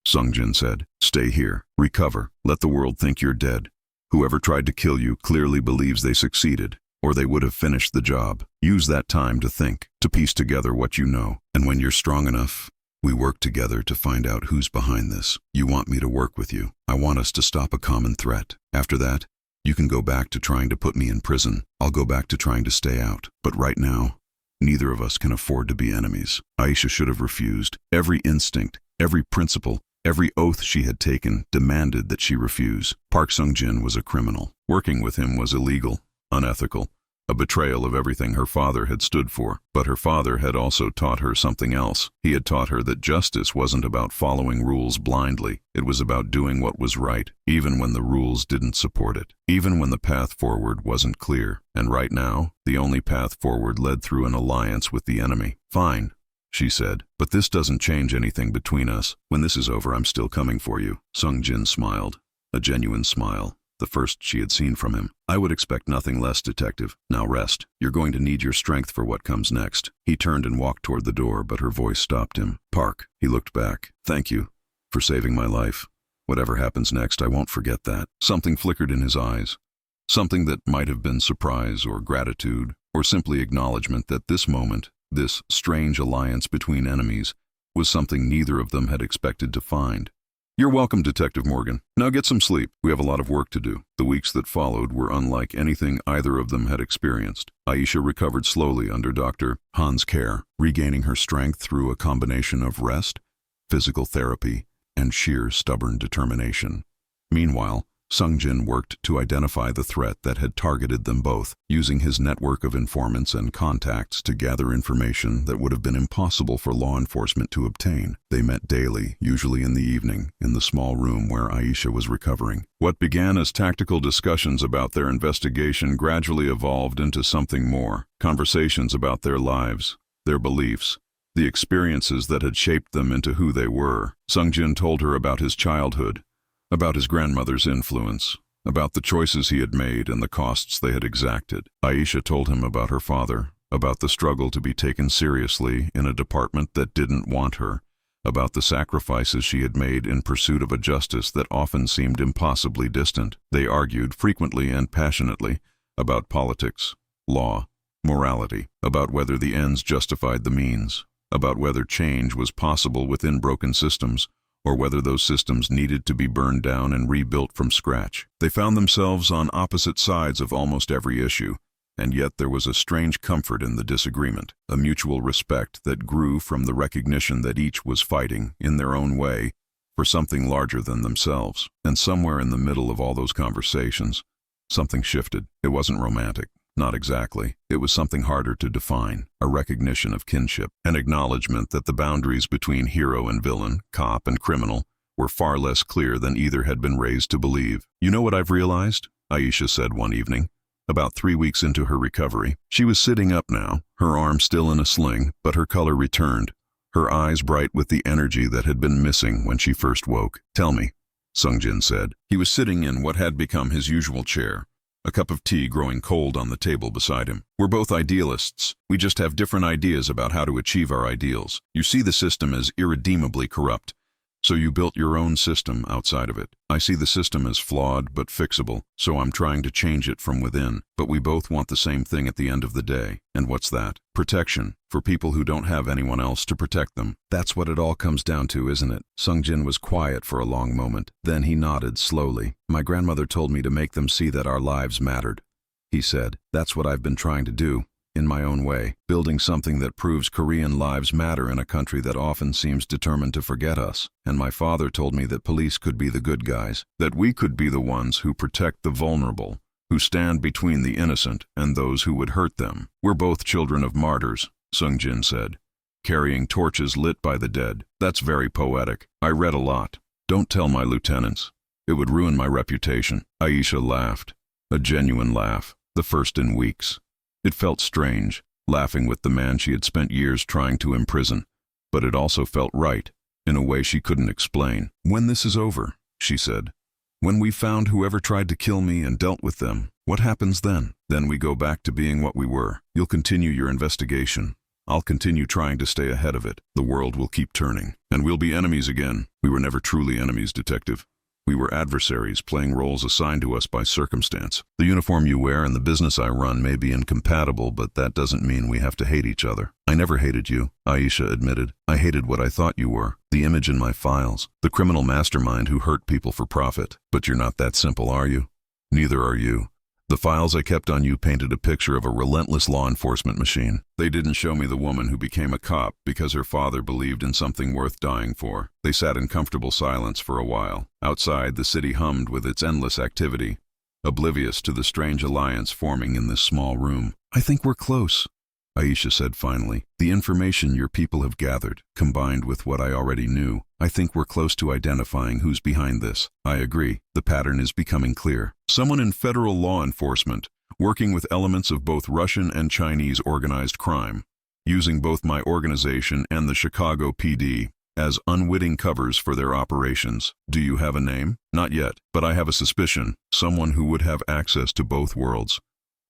Sung Jin said. "Stay here. Recover. Let the world think you're dead. Whoever tried to kill you clearly believes they succeeded, or they would have finished the job. Use that time to think, to piece together what you know. And when you're strong enough, we work together to find out who's behind this. You want me to work with you. I want us to stop a common threat. After that, you can go back to trying to put me in prison. I'll go back to trying to stay out. But right now, neither of us can afford to be enemies." Aisha should have refused. Every instinct, every principle, every oath she had taken demanded that she refuse. Park Sung-jin was a criminal. Working with him was illegal, unethical, a betrayal of everything her father had stood for. But her father had also taught her something else. He had taught her that justice wasn't about following rules blindly. It was about doing what was right, even when the rules didn't support it, even when the path forward wasn't clear. And right now, the only path forward led through an alliance with the enemy. "Fine," she said, "but this doesn't change anything between us. When this is over, I'm still coming for you." Sung Jin smiled, a genuine smile, the first she had seen from him. "I would expect nothing less, detective. Now rest. You're going to need your strength for what comes next." He turned and walked toward the door, but her voice stopped him. "Park." He looked back. "Thank you for saving my life. Whatever happens next, I won't forget that." Something flickered in his eyes, something that might have been surprise or gratitude, or simply acknowledgement that this moment, this strange alliance between enemies, was something neither of them had expected to find. "You're welcome, Detective Morgan. Now get some sleep. We have a lot of work to do." The weeks that followed were unlike anything either of them had experienced. Aisha recovered slowly under Dr. Han's care, regaining her strength through a combination of rest, physical therapy, and sheer stubborn determination. Meanwhile, Sungjin worked to identify the threat that had targeted them both, using his network of informants and contacts to gather information that would have been impossible for law enforcement to obtain. They met daily, usually in the evening, in the small room where Aisha was recovering. What began as tactical discussions about their investigation gradually evolved into something more. Conversations about their lives, their beliefs, the experiences that had shaped them into who they were. Sungjin told her about his childhood, about his grandmother's influence, about the choices he had made and the costs they had exacted. Aisha told him about her father, about the struggle to be taken seriously in a department that didn't want her, about the sacrifices she had made in pursuit of a justice that often seemed impossibly distant. They argued frequently and passionately about politics, law, morality, about whether the ends justified the means, about whether change was possible within broken systems, or whether those systems needed to be burned down and rebuilt from scratch. They found themselves on opposite sides of almost every issue, and yet there was a strange comfort in the disagreement, a mutual respect that grew from the recognition that each was fighting, in their own way, for something larger than themselves. And somewhere in the middle of all those conversations, something shifted. It wasn't romantic. Not exactly. It was something harder to define, a recognition of kinship, an acknowledgement that the boundaries between hero and villain, cop and criminal, were far less clear than either had been raised to believe. "You know what I've realized?" Aisha said one evening, about 3 weeks into her recovery. She was sitting up now, her arm still in a sling, but her color returned, her eyes bright with the energy that had been missing when she first woke. "Tell me," Sungjin said. He was sitting in what had become his usual chair, a cup of tea growing cold on the table beside him. "We're both idealists. We just have different ideas about how to achieve our ideals. You see the system as irredeemably corrupt, so you built your own system outside of it. I see the system as flawed but fixable, so I'm trying to change it from within. But we both want the same thing at the end of the day. And what's that? Protection, for people who don't have anyone else to protect them. That's what it all comes down to, isn't it?" Sungjin was quiet for a long moment. Then he nodded slowly. "My grandmother told me to make them see that our lives mattered," he said. "That's what I've been trying to do, in my own way, building something that proves Korean lives matter in a country that often seems determined to forget us. And my father told me that police could be the good guys, that we could be the ones who protect the vulnerable, who stand between the innocent and those who would hurt them. We're both children of martyrs," Sungjin said, "carrying torches lit by the dead. That's very poetic. I read a lot. Don't tell my lieutenants. It would ruin my reputation." Aisha laughed, a genuine laugh, the first in weeks. It felt strange, laughing with the man she had spent years trying to imprison, but it also felt right, in a way she couldn't explain. "When this is over," she said, "when we've found whoever tried to kill me and dealt with them, what happens then? Then we go back to being what we were. You'll continue your investigation. I'll continue trying to stay ahead of it. The world will keep turning, and we'll be enemies again. We were never truly enemies, Detective. We were adversaries, playing roles assigned to us by circumstance. The uniform you wear and the business I run may be incompatible, but that doesn't mean we have to hate each other." "I never hated you," Aisha admitted. "I hated what I thought you were, the image in my files, the criminal mastermind who hurt people for profit. But you're not that simple, are you? Neither are you. The files I kept on you painted a picture of a relentless law enforcement machine. They didn't show me the woman who became a cop because her father believed in something worth dying for. They sat in comfortable silence for a while. Outside, the city hummed with its endless activity, oblivious to the strange alliance forming in this small room. "I think we're close," Aisha said finally. "The information your people have gathered, combined with what I already knew, I think we're close to identifying who's behind this." "I agree. The pattern is becoming clear. Someone in federal law enforcement, working with elements of both Russian and Chinese organized crime, using both my organization and the Chicago PD as unwitting covers for their operations. Do you have a name?" "Not yet, but I have a suspicion. Someone who would have access to both worlds.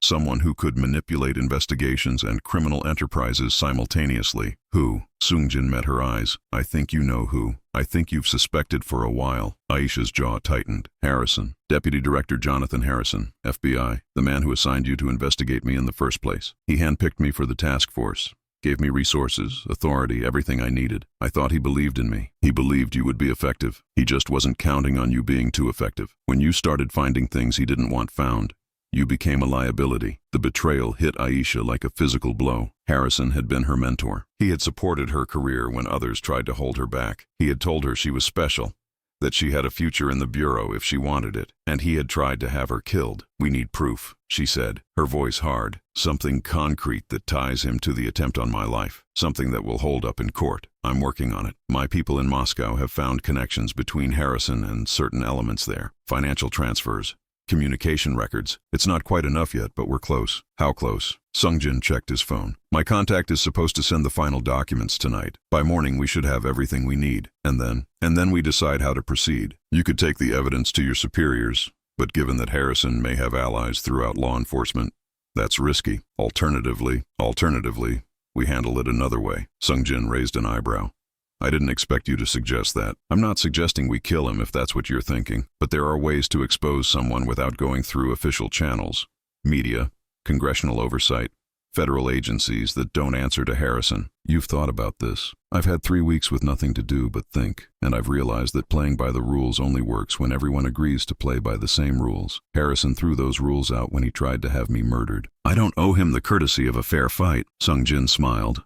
Someone who could manipulate investigations and criminal enterprises simultaneously." "Who?" Sungjin met her eyes. "I think you know who. I think you've suspected for a while." Aisha's jaw tightened. "Harrison. Deputy Director Jonathan Harrison, FBI, the man who assigned you to investigate me in the first place. He handpicked me for the task force, gave me resources, authority, everything I needed. I thought he believed in me. He believed you would be effective. He just wasn't counting on you being too effective. When you started finding things he didn't want found, you became a liability." The betrayal hit Aisha like a physical blow. Harrison had been her mentor. He had supported her career when others tried to hold her back. He had told her she was special, that she had a future in the bureau if she wanted it, and he had tried to have her killed. "We need proof," she said, her voice hard. "Something concrete that ties him to the attempt on my life. Something that will hold up in court. I'm working on it. My people in Moscow have found connections between Harrison and certain elements there. Financial transfers, communication records. It's not quite enough yet, but we're close." "How close?" Sungjin checked his phone. "My contact is supposed to send the final documents tonight. By morning we should have everything we need. And then we decide how to proceed. You could take the evidence to your superiors, but given that Harrison may have allies throughout law enforcement, that's risky. Alternatively, we handle it another way." Sungjin raised an eyebrow. "I didn't expect you to suggest that. I'm not suggesting we kill him if that's what you're thinking, but there are ways to expose someone without going through official channels. Media, congressional oversight, federal agencies that don't answer to Harrison. You've thought about this. I've had 3 weeks with nothing to do but think, and I've realized that playing by the rules only works when everyone agrees to play by the same rules. Harrison threw those rules out when he tried to have me murdered. I don't owe him the courtesy of a fair fight." Sungjin smiled.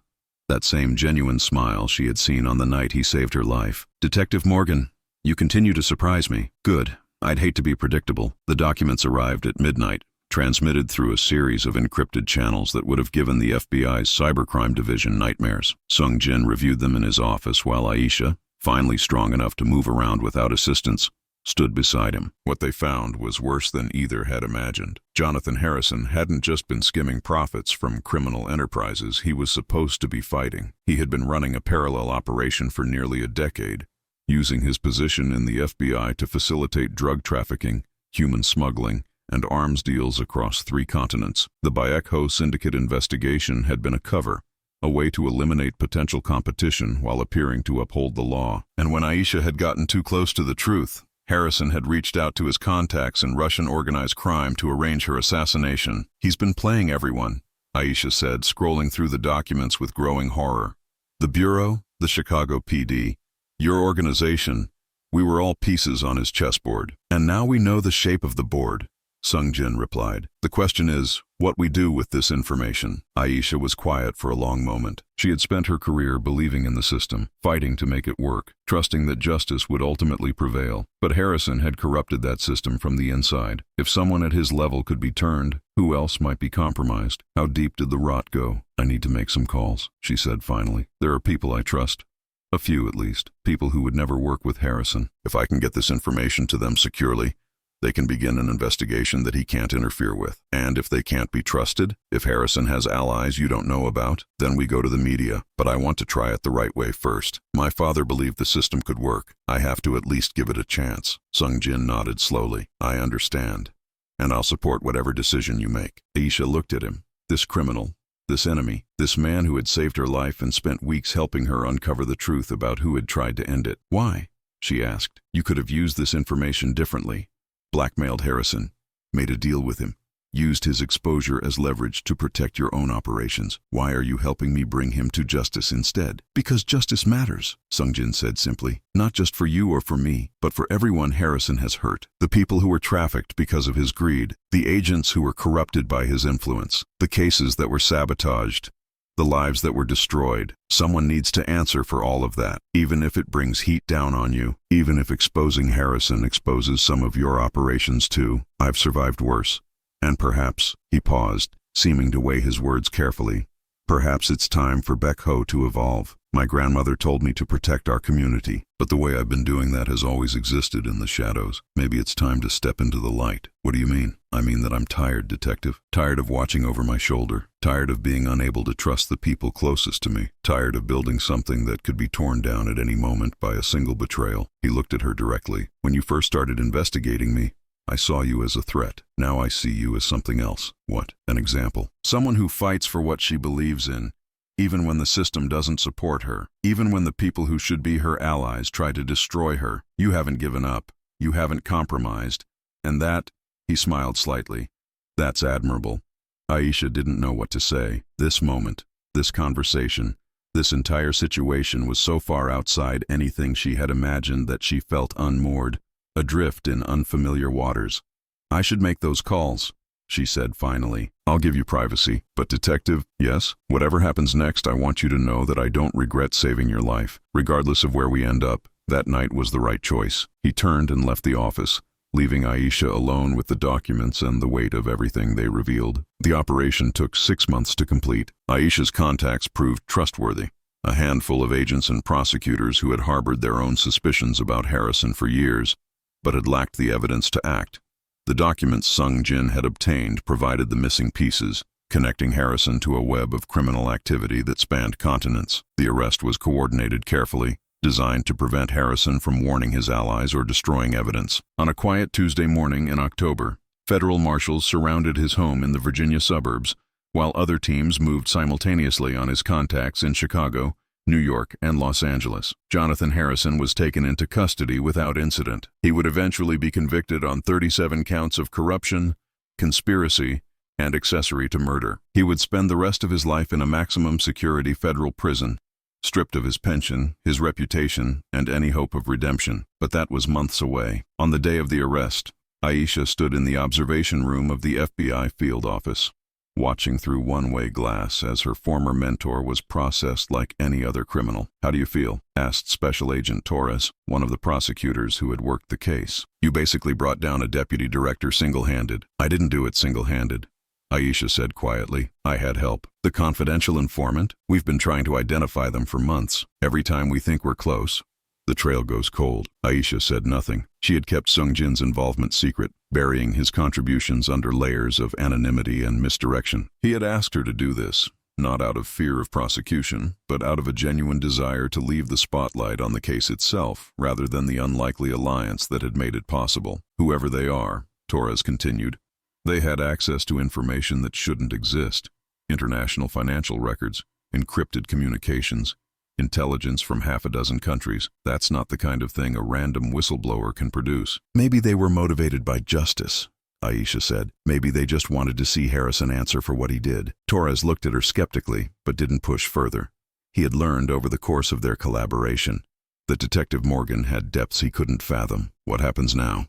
That same genuine smile she had seen on the night he saved her life. "Detective Morgan, you continue to surprise me." "Good. I'd hate to be predictable." The documents arrived at midnight, transmitted through a series of encrypted channels that would have given the FBI's cybercrime division nightmares. Sungjin reviewed them in his office while Aisha, finally strong enough to move around without assistance, stood beside him. What they found was worse than either had imagined. Jonathan Harrison hadn't just been skimming profits from criminal enterprises he was supposed to be fighting. He had been running a parallel operation for nearly a decade, using his position in the FBI to facilitate drug trafficking, human smuggling, and arms deals across 3 continents. The Bayekho syndicate investigation had been a cover, a way to eliminate potential competition while appearing to uphold the law. And when Aisha had gotten too close to the truth, Harrison had reached out to his contacts in Russian organized crime to arrange her assassination. "He's been playing everyone," Aisha said, scrolling through the documents with growing horror. "The Bureau, the Chicago PD, your organization, we were all pieces on his chessboard. And now we know the shape of the board," Sungjin replied. "The question is, what we do with this information." Aisha was quiet for a long moment. She had spent her career believing in the system, fighting to make it work, trusting that justice would ultimately prevail. But Harrison had corrupted that system from the inside. If someone at his level could be turned, who else might be compromised? How deep did the rot go? "I need to make some calls," she said finally. "There are people I trust. A few at least. People who would never work with Harrison. If I can get this information to them securely, they can begin an investigation that he can't interfere with. And if they can't be trusted, if Harrison has allies you don't know about, then we go to the media. But I want to try it the right way first. My father believed the system could work. I have to at least give it a chance." Sungjin nodded slowly. "I understand. And I'll support whatever decision you make." Aisha looked at him. This criminal, this enemy, this man who had saved her life and spent weeks helping her uncover the truth about who had tried to end it. "Why?" she asked. "You could have used this information differently. Blackmailed Harrison, made a deal with him, used his exposure as leverage to protect your own operations. Why are you helping me bring him to justice instead?" "Because justice matters," Sungjin said simply. "Not just for you or for me, but for everyone Harrison has hurt. The people who were trafficked because of his greed, the agents who were corrupted by his influence, the cases that were sabotaged, the lives that were destroyed. Someone needs to answer for all of that, even if it brings heat down on you, even if exposing Harrison exposes some of your operations too. I've survived worse. And perhaps," he paused, seeming to weigh his words carefully, "perhaps it's time for Baekho to evolve. My grandmother told me to protect our community, but the way I've been doing that has always existed in the shadows. Maybe it's time to step into the light." "What do you mean?" "I mean that I'm tired, Detective. Tired of watching over my shoulder. Tired of being unable to trust the people closest to me. Tired of building something that could be torn down at any moment by a single betrayal." He looked at her directly. "When you first started investigating me, I saw you as a threat. Now I see you as something else." "What?" "An example. Someone who fights for what she believes in, even when the system doesn't support her, even when the people who should be her allies try to destroy her. You haven't given up. You haven't compromised. And that," he smiled slightly, "that's admirable." Aisha didn't know what to say. This moment, this conversation, this entire situation was so far outside anything she had imagined that she felt unmoored, adrift in unfamiliar waters. "I should make those calls," she said finally. "I'll give you privacy. But Detective, yes, whatever happens next, I want you to know that I don't regret saving your life. Regardless of where we end up, That night was the right choice. He turned and left the office, leaving Aisha alone with the documents and the weight of everything they revealed. The operation took 6 months to complete. Aisha's contacts proved trustworthy. A handful of agents and prosecutors who had harbored their own suspicions about Harrison for years, but had lacked the evidence to act. The documents Sung Jin had obtained provided the missing pieces, connecting Harrison to a web of criminal activity that spanned continents. The arrest was coordinated carefully, designed to prevent Harrison from warning his allies or destroying evidence. On a quiet Tuesday morning in October, federal marshals surrounded his home in the Virginia suburbs, while other teams moved simultaneously on his contacts in Chicago, New York, and Los Angeles. Jonathan Harrison was taken into custody without incident. He would eventually be convicted on 37 counts of corruption, conspiracy, and accessory to murder. He would spend the rest of his life in a maximum security federal prison, stripped of his pension, his reputation, and any hope of redemption. But that was months away. On the day of the arrest, Aisha stood in the observation room of the FBI field office, watching through one-way glass as her former mentor was processed like any other criminal. "How do you feel?" asked Special Agent Torres, one of the prosecutors who had worked the case. "You basically brought down a deputy director single-handed." "I didn't do it single-handed," Aisha said quietly. "I had help." "The confidential informant? We've been trying to identify them for months. Every time we think we're close, the trail goes cold." Aisha said nothing. She had kept Sung Jin's involvement secret, burying his contributions under layers of anonymity and misdirection. He had asked her to do this, not out of fear of prosecution, but out of a genuine desire to leave the spotlight on the case itself, rather than the unlikely alliance that had made it possible. "Whoever they are," Torres continued, "they had access to information that shouldn't exist. International financial records, encrypted communications, intelligence from half a dozen countries. That's not the kind of thing a random whistleblower can produce." "Maybe they were motivated by justice," Aisha said. "Maybe they just wanted to see Harrison answer for what he did." Torres looked at her skeptically, but didn't push further. He had learned over the course of their collaboration that Detective Morgan had depths he couldn't fathom. "What happens now?"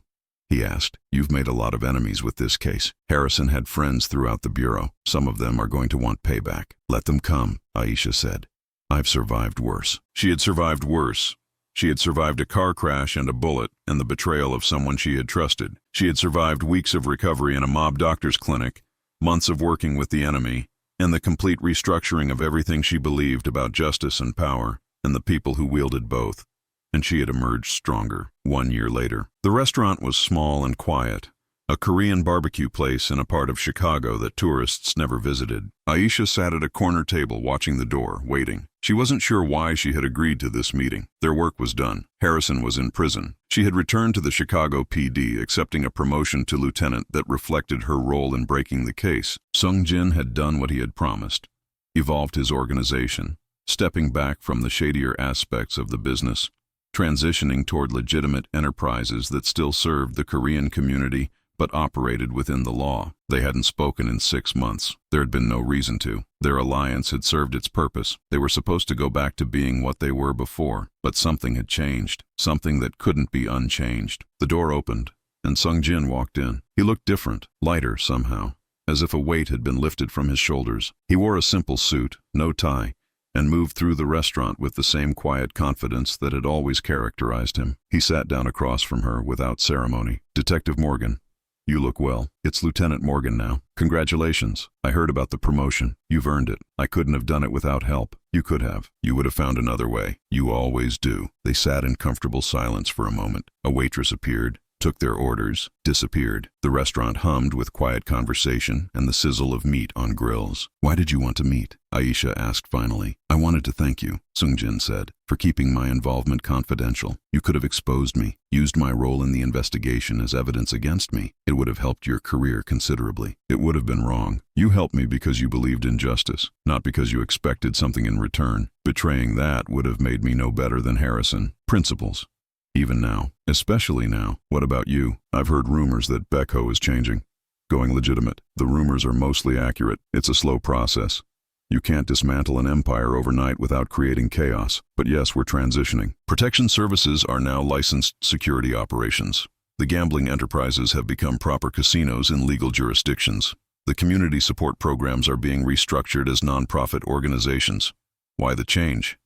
he asked. "You've made a lot of enemies with this case." Harrison had friends throughout the Bureau. "Some of them are going to want payback." "Let them come," Aisha said. "I've survived worse." She had survived worse. She had survived a car crash and a bullet and the betrayal of someone she had trusted. She had survived weeks of recovery in a mob doctor's clinic, months of working with the enemy, and the complete restructuring of everything she believed about justice and power, and the people who wielded both. And she had emerged stronger. 1 year later, the restaurant was small and quiet, a Korean barbecue place in a part of Chicago that tourists never visited. Aisha sat at a corner table watching the door, waiting. She wasn't sure why she had agreed to this meeting. Their work was done. Harrison was in prison. She had returned to the Chicago PD, accepting a promotion to lieutenant that reflected her role in breaking the case. Sung Jin had done what he had promised, evolved his organization, stepping back from the shadier aspects of the business, transitioning toward legitimate enterprises that still served the Korean community but operated within the law. They hadn't spoken in 6 months. There had been no reason to. Their alliance had served its purpose. They were supposed to go back to being what they were before, but something had changed, something that couldn't be unchanged. The door opened, and Sung Jin walked in. He looked different, lighter somehow, as if a weight had been lifted from his shoulders. He wore a simple suit, no tie, and moved through the restaurant with the same quiet confidence that had always characterized him. He sat down across from her without ceremony. "Detective Morgan, you look well." "It's Lieutenant Morgan now." "Congratulations. I heard about the promotion. You've earned it. I couldn't have done it without help." "You could have. You would have found another way. You always do." They sat in comfortable silence for a moment. A waitress appeared, took their orders, disappeared. The restaurant hummed with quiet conversation and the sizzle of meat on grills. "Why did you want to meet?" Aisha asked finally. "I wanted to thank you," Sung Jin said, "for keeping my involvement confidential. You could have exposed me, used my role in the investigation as evidence against me. It would have helped your career considerably. It would have been wrong. You helped me because you believed in justice, not because you expected something in return. Betraying that would have made me no better than Harrison. Principles. Even now. Especially now. What about you? I've heard rumors that Becko is changing. Going legitimate. The rumors are mostly accurate. It's a slow process. You can't dismantle an empire overnight without creating chaos. But yes, we're transitioning. Protection services are now licensed security operations. The gambling enterprises have become proper casinos in legal jurisdictions. The community support programs are being restructured as nonprofit organizations. Why the change?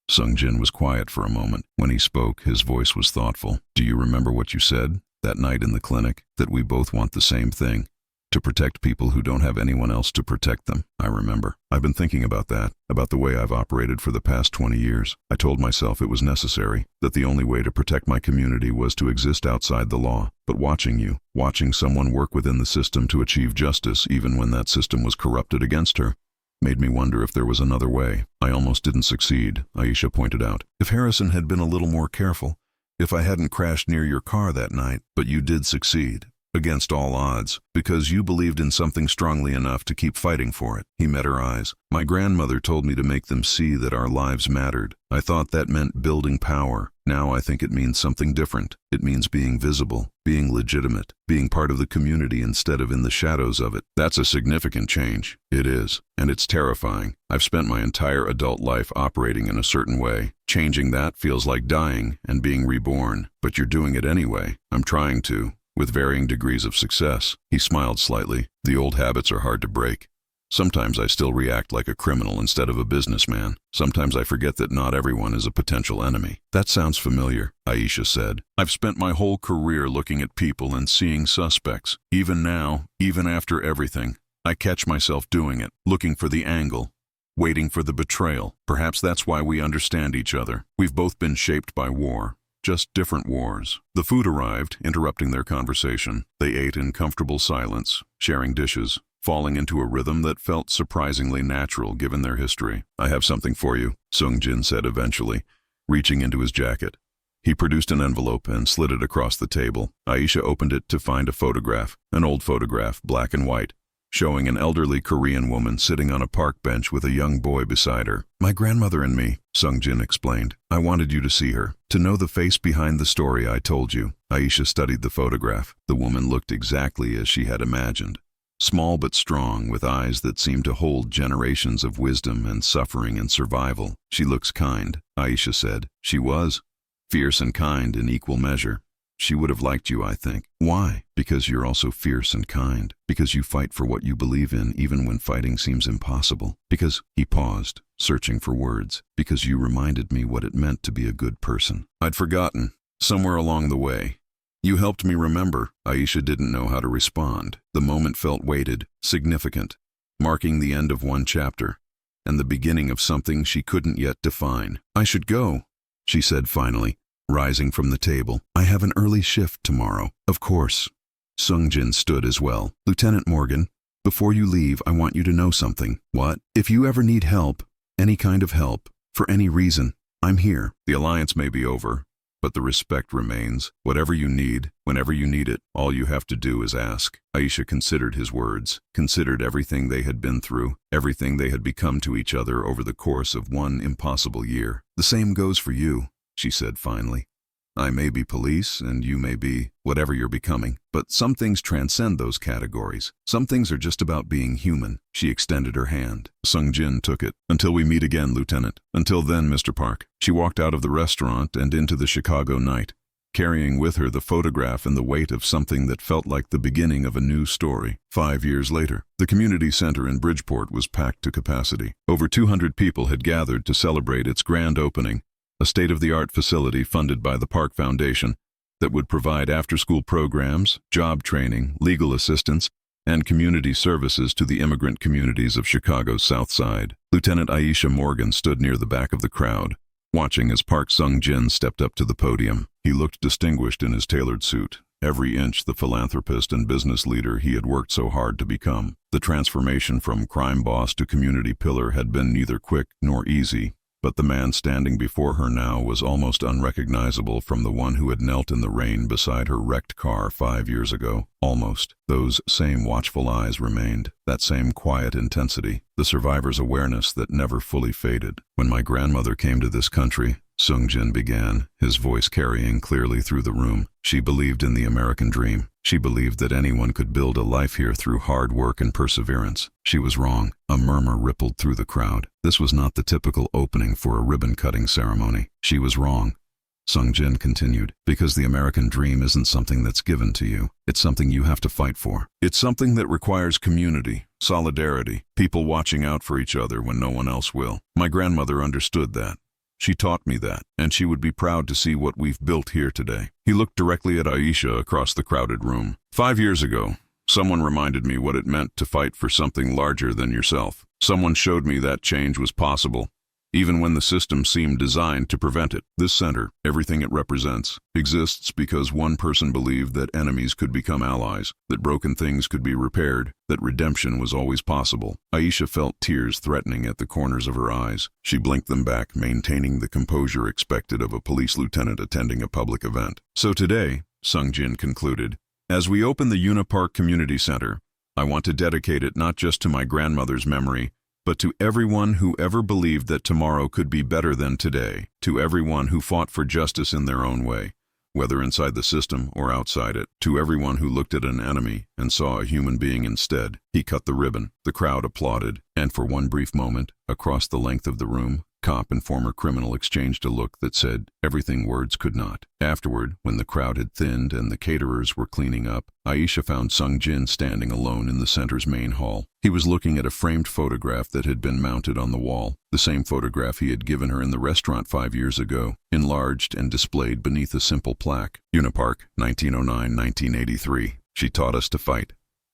Sung Jin was quiet for a moment. When he spoke, his voice was thoughtful. Do you remember what you said that night in the clinic? That we both want the same thing. To protect people who don't have anyone else to protect them. I remember. I've been thinking about that, about the way I've operated for the past 20 years. I told myself it was necessary, that the only way to protect my community was to exist outside the law. But watching someone work within the system to achieve justice, even when that system was corrupted against her, made me wonder if there was another way. I almost didn't succeed, Aisha pointed out. If Harrison had been a little more careful, if I hadn't crashed near your car that night, but you did succeed. Against all odds, because you believed in something strongly enough to keep fighting for it. He met her eyes. My grandmother told me to make them see that our lives mattered. I thought that meant building power. Now I think it means something different. It means being visible, being legitimate, being part of the community instead of in the shadows of it. That's a significant change. It is, and it's terrifying. I've spent my entire adult life operating in a certain way. Changing that feels like dying and being reborn. But you're doing it anyway. I'm trying to. With varying degrees of success. He smiled slightly. The old habits are hard to break. Sometimes I still react like a criminal instead of a businessman. Sometimes I forget that not everyone is a potential enemy. That sounds familiar, Aisha said. I've spent my whole career looking at people and seeing suspects. Even now, even after everything, I catch myself doing it, looking for the angle, waiting for the betrayal. Perhaps that's why we understand each other. We've both been shaped by war. Just different wars. The food arrived, interrupting their conversation. They ate in comfortable silence, sharing dishes, falling into a rhythm that felt surprisingly natural given their history. I have something for you, Sung Jin said eventually, reaching into his jacket. He produced an envelope and slid it across the table. Aisha opened it to find a photograph, an old photograph, black and white, showing an elderly Korean woman sitting on a park bench with a young boy beside her. My grandmother and me, Sung Jin explained. I wanted you to see her, to know the face behind the story I told you. Aisha studied the photograph. The woman looked exactly as she had imagined. Small but strong, with eyes that seemed to hold generations of wisdom and suffering and survival. She looks kind, Aisha said. She was. Fierce and kind in equal measure. She would have liked you, I think. Why? Because you're also fierce and kind. Because you fight for what you believe in, even when fighting seems impossible. Because, he paused, searching for words. Because you reminded me what it meant to be a good person. I'd forgotten. Somewhere along the way. You helped me remember. Aisha didn't know how to respond. The moment felt weighted, significant, marking the end of one chapter, and the beginning of something she couldn't yet define. I should go, she said finally, rising from the table. I have an early shift tomorrow. Of course. Sung Jin stood as well. Lieutenant Morgan, before you leave, I want you to know something. What? If you ever need help, any kind of help, for any reason, I'm here. The alliance may be over, but the respect remains. Whatever you need, whenever you need it, all you have to do is ask. Aisha considered his words, considered everything they had been through, everything they had become to each other over the course of one impossible year. The same goes for you, she said finally. I may be police, and you may be whatever you're becoming, but some things transcend those categories. Some things are just about being human. She extended her hand. Sung Jin took it. Until we meet again, Lieutenant. Until then, Mr. Park. She walked out of the restaurant and into the Chicago night, carrying with her the photograph and the weight of something that felt like the beginning of a new story. 5 years later, the community center in Bridgeport was packed to capacity. Over 200 people had gathered to celebrate its grand opening, a state-of-the-art facility funded by the Park Foundation that would provide after-school programs, job training, legal assistance, and community services to the immigrant communities of Chicago's South Side. Lieutenant Aisha Morgan stood near the back of the crowd, watching as Park Sung Jin stepped up to the podium. He looked distinguished in his tailored suit, every inch the philanthropist and business leader he had worked so hard to become. The transformation from crime boss to community pillar had been neither quick nor easy, but the man standing before her now was almost unrecognizable from the one who had knelt in the rain beside her wrecked car 5 years ago. Almost. Those same watchful eyes remained, that same quiet intensity, the survivor's awareness that never fully faded. When my grandmother came to this country, Sung Jin began, his voice carrying clearly through the room. She believed in the American dream. She believed that anyone could build a life here through hard work and perseverance. She was wrong. A murmur rippled through the crowd. This was not the typical opening for a ribbon-cutting ceremony. She was wrong. Sung Jin continued, because the American dream isn't something that's given to you. It's something you have to fight for. It's something that requires community, solidarity, people watching out for each other when no one else will. My grandmother understood that. She taught me that, and she would be proud to see what we've built here today. He looked directly at Aisha across the crowded room. 5 years ago, someone reminded me what it meant to fight for something larger than yourself. Someone showed me that change was possible, even when the system seemed designed to prevent it. This center, everything it represents, exists because one person believed that enemies could become allies, that broken things could be repaired, that redemption was always possible. Aisha felt tears threatening at the corners of her eyes. She blinked them back, maintaining the composure expected of a police lieutenant attending a public event. So today, Sung Jin concluded, as we open the Unipark Community Center, I want to dedicate it not just to my grandmother's memory, but to everyone who ever believed that tomorrow could be better than today, to everyone who fought for justice in their own way, whether inside the system or outside it, to everyone who looked at an enemy and saw a human being instead. He cut the ribbon, the crowd applauded, and for one brief moment, across the length of the room, cop and former criminal exchanged a look that said everything words could not. Afterward, when the crowd had thinned and the caterers were cleaning up, Aisha found Sung Jin standing alone in the center's main hall. He was looking at a framed photograph that had been mounted on the wall, the same photograph he had given her in the restaurant 5 years ago, enlarged and displayed beneath a simple plaque. Unipark, 1909-1983. She taught us to fight.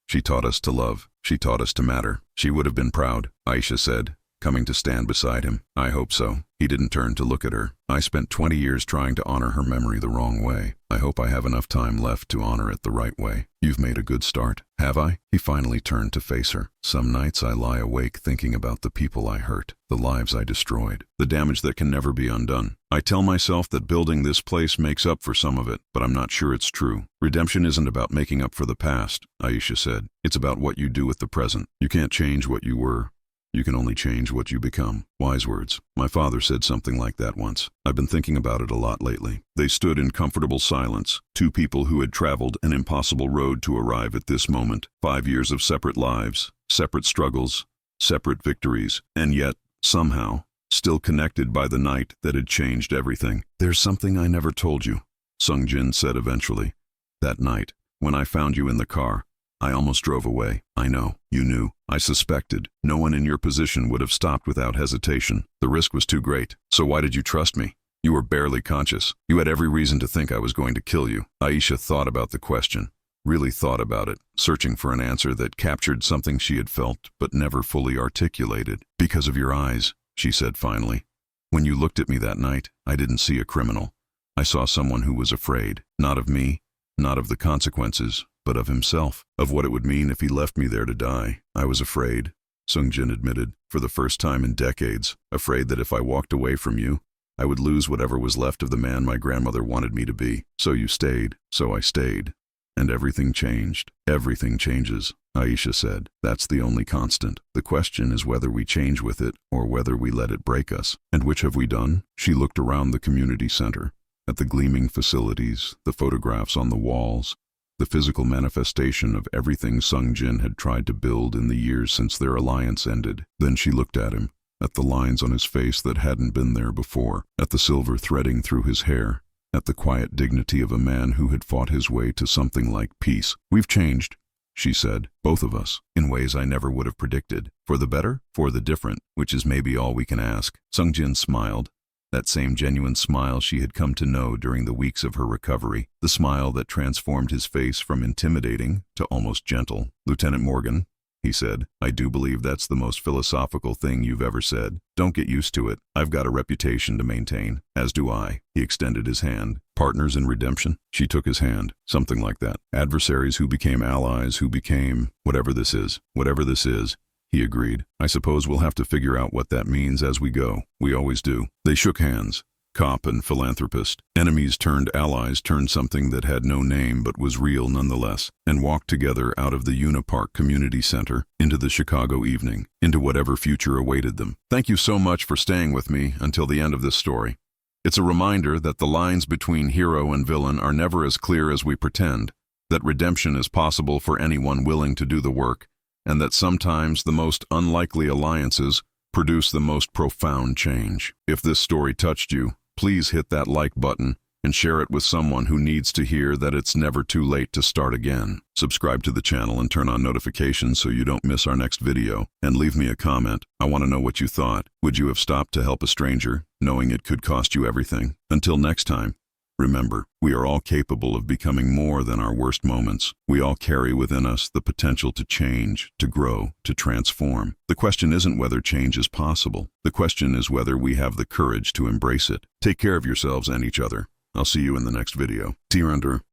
She taught us to love. She taught us to matter. She would have been proud, Aisha said, coming to stand beside him. I hope so. He didn't turn to look at her. I spent 20 years trying to honor her memory the wrong way. I hope I have enough time left to honor it the right way. You've made a good start. Have I? He finally turned to face her. Some nights I lie awake thinking about the people I hurt, the lives I destroyed, the damage that can never be undone. I tell myself that building this place makes up for some of it, but I'm not sure it's true. Redemption isn't about making up for the past, Aisha said. It's about what you do with the present. You can't change what you were. You can only change what you become. Wise words. My father said something like that once. I've been thinking about it a lot lately. They stood in comfortable silence, two people who had traveled an impossible road to arrive at this moment. 5 years of separate lives, separate struggles, separate victories, and yet, somehow, still connected by the night that had changed everything. There's something I never told you, Sung Jin said eventually. That night, when I found you in the car, I almost drove away. I know. You knew. I suspected. No one in your position would have stopped without hesitation. The risk was too great. So why did you trust me? You were barely conscious. You had every reason to think I was going to kill you. Aisha thought about the question. Really thought about it, searching for an answer that captured something she had felt but never fully articulated. Because of your eyes, she said finally. When you looked at me that night, I didn't see a criminal. I saw someone who was afraid. Not of me, not of the consequences, but of himself, of what it would mean if he left me there to die. I was afraid, Sung Jin admitted, for the first time in decades, afraid that if I walked away from you, I would lose whatever was left of the man my grandmother wanted me to be. So you stayed, so I stayed. And everything changed. Everything changes, Aisha said. That's the only constant. The question is whether we change with it or whether we let it break us. And which have we done? She looked around the community center, at the gleaming facilities, the photographs on the walls, the physical manifestation of everything Sung Jin had tried to build in the years since their alliance ended. Then she looked at him, at the lines on his face that hadn't been there before, at the silver threading through his hair, at the quiet dignity of a man who had fought his way to something like peace. We've changed, she said, both of us, in ways I never would have predicted. For the better, for the different, which is maybe all we can ask. Sung Jin smiled. That same genuine smile she had come to know during the weeks of her recovery, the smile that transformed his face from intimidating to almost gentle. Lieutenant Morgan, he said, I do believe that's the most philosophical thing you've ever said. Don't get used to it. I've got a reputation to maintain, as do I. He extended his hand. Partners in redemption? She took his hand. Something like that. Adversaries who became allies, who became whatever this is. Whatever this is. He agreed. I suppose we'll have to figure out what that means as we go. We always do. They shook hands. Cop and philanthropist. Enemies turned allies turned something that had no name but was real nonetheless, and walked together out of the Unipark Community Center into the Chicago evening, into whatever future awaited them. Thank you so much for staying with me until the end of this story. It's a reminder that the lines between hero and villain are never as clear as we pretend, that redemption is possible for anyone willing to do the work, and that sometimes the most unlikely alliances produce the most profound change. If this story touched you, please hit that like button and share it with someone who needs to hear that it's never too late to start again. Subscribe to the channel and turn on notifications so you don't miss our next video. And leave me a comment. I want to know what you thought. Would you have stopped to help a stranger, knowing it could cost you everything? Until next time, remember, we are all capable of becoming more than our worst moments. We all carry within us the potential to change, to grow, to transform. The question isn't whether change is possible. The question is whether we have the courage to embrace it. Take care of yourselves and each other. I'll see you in the next video. See you under.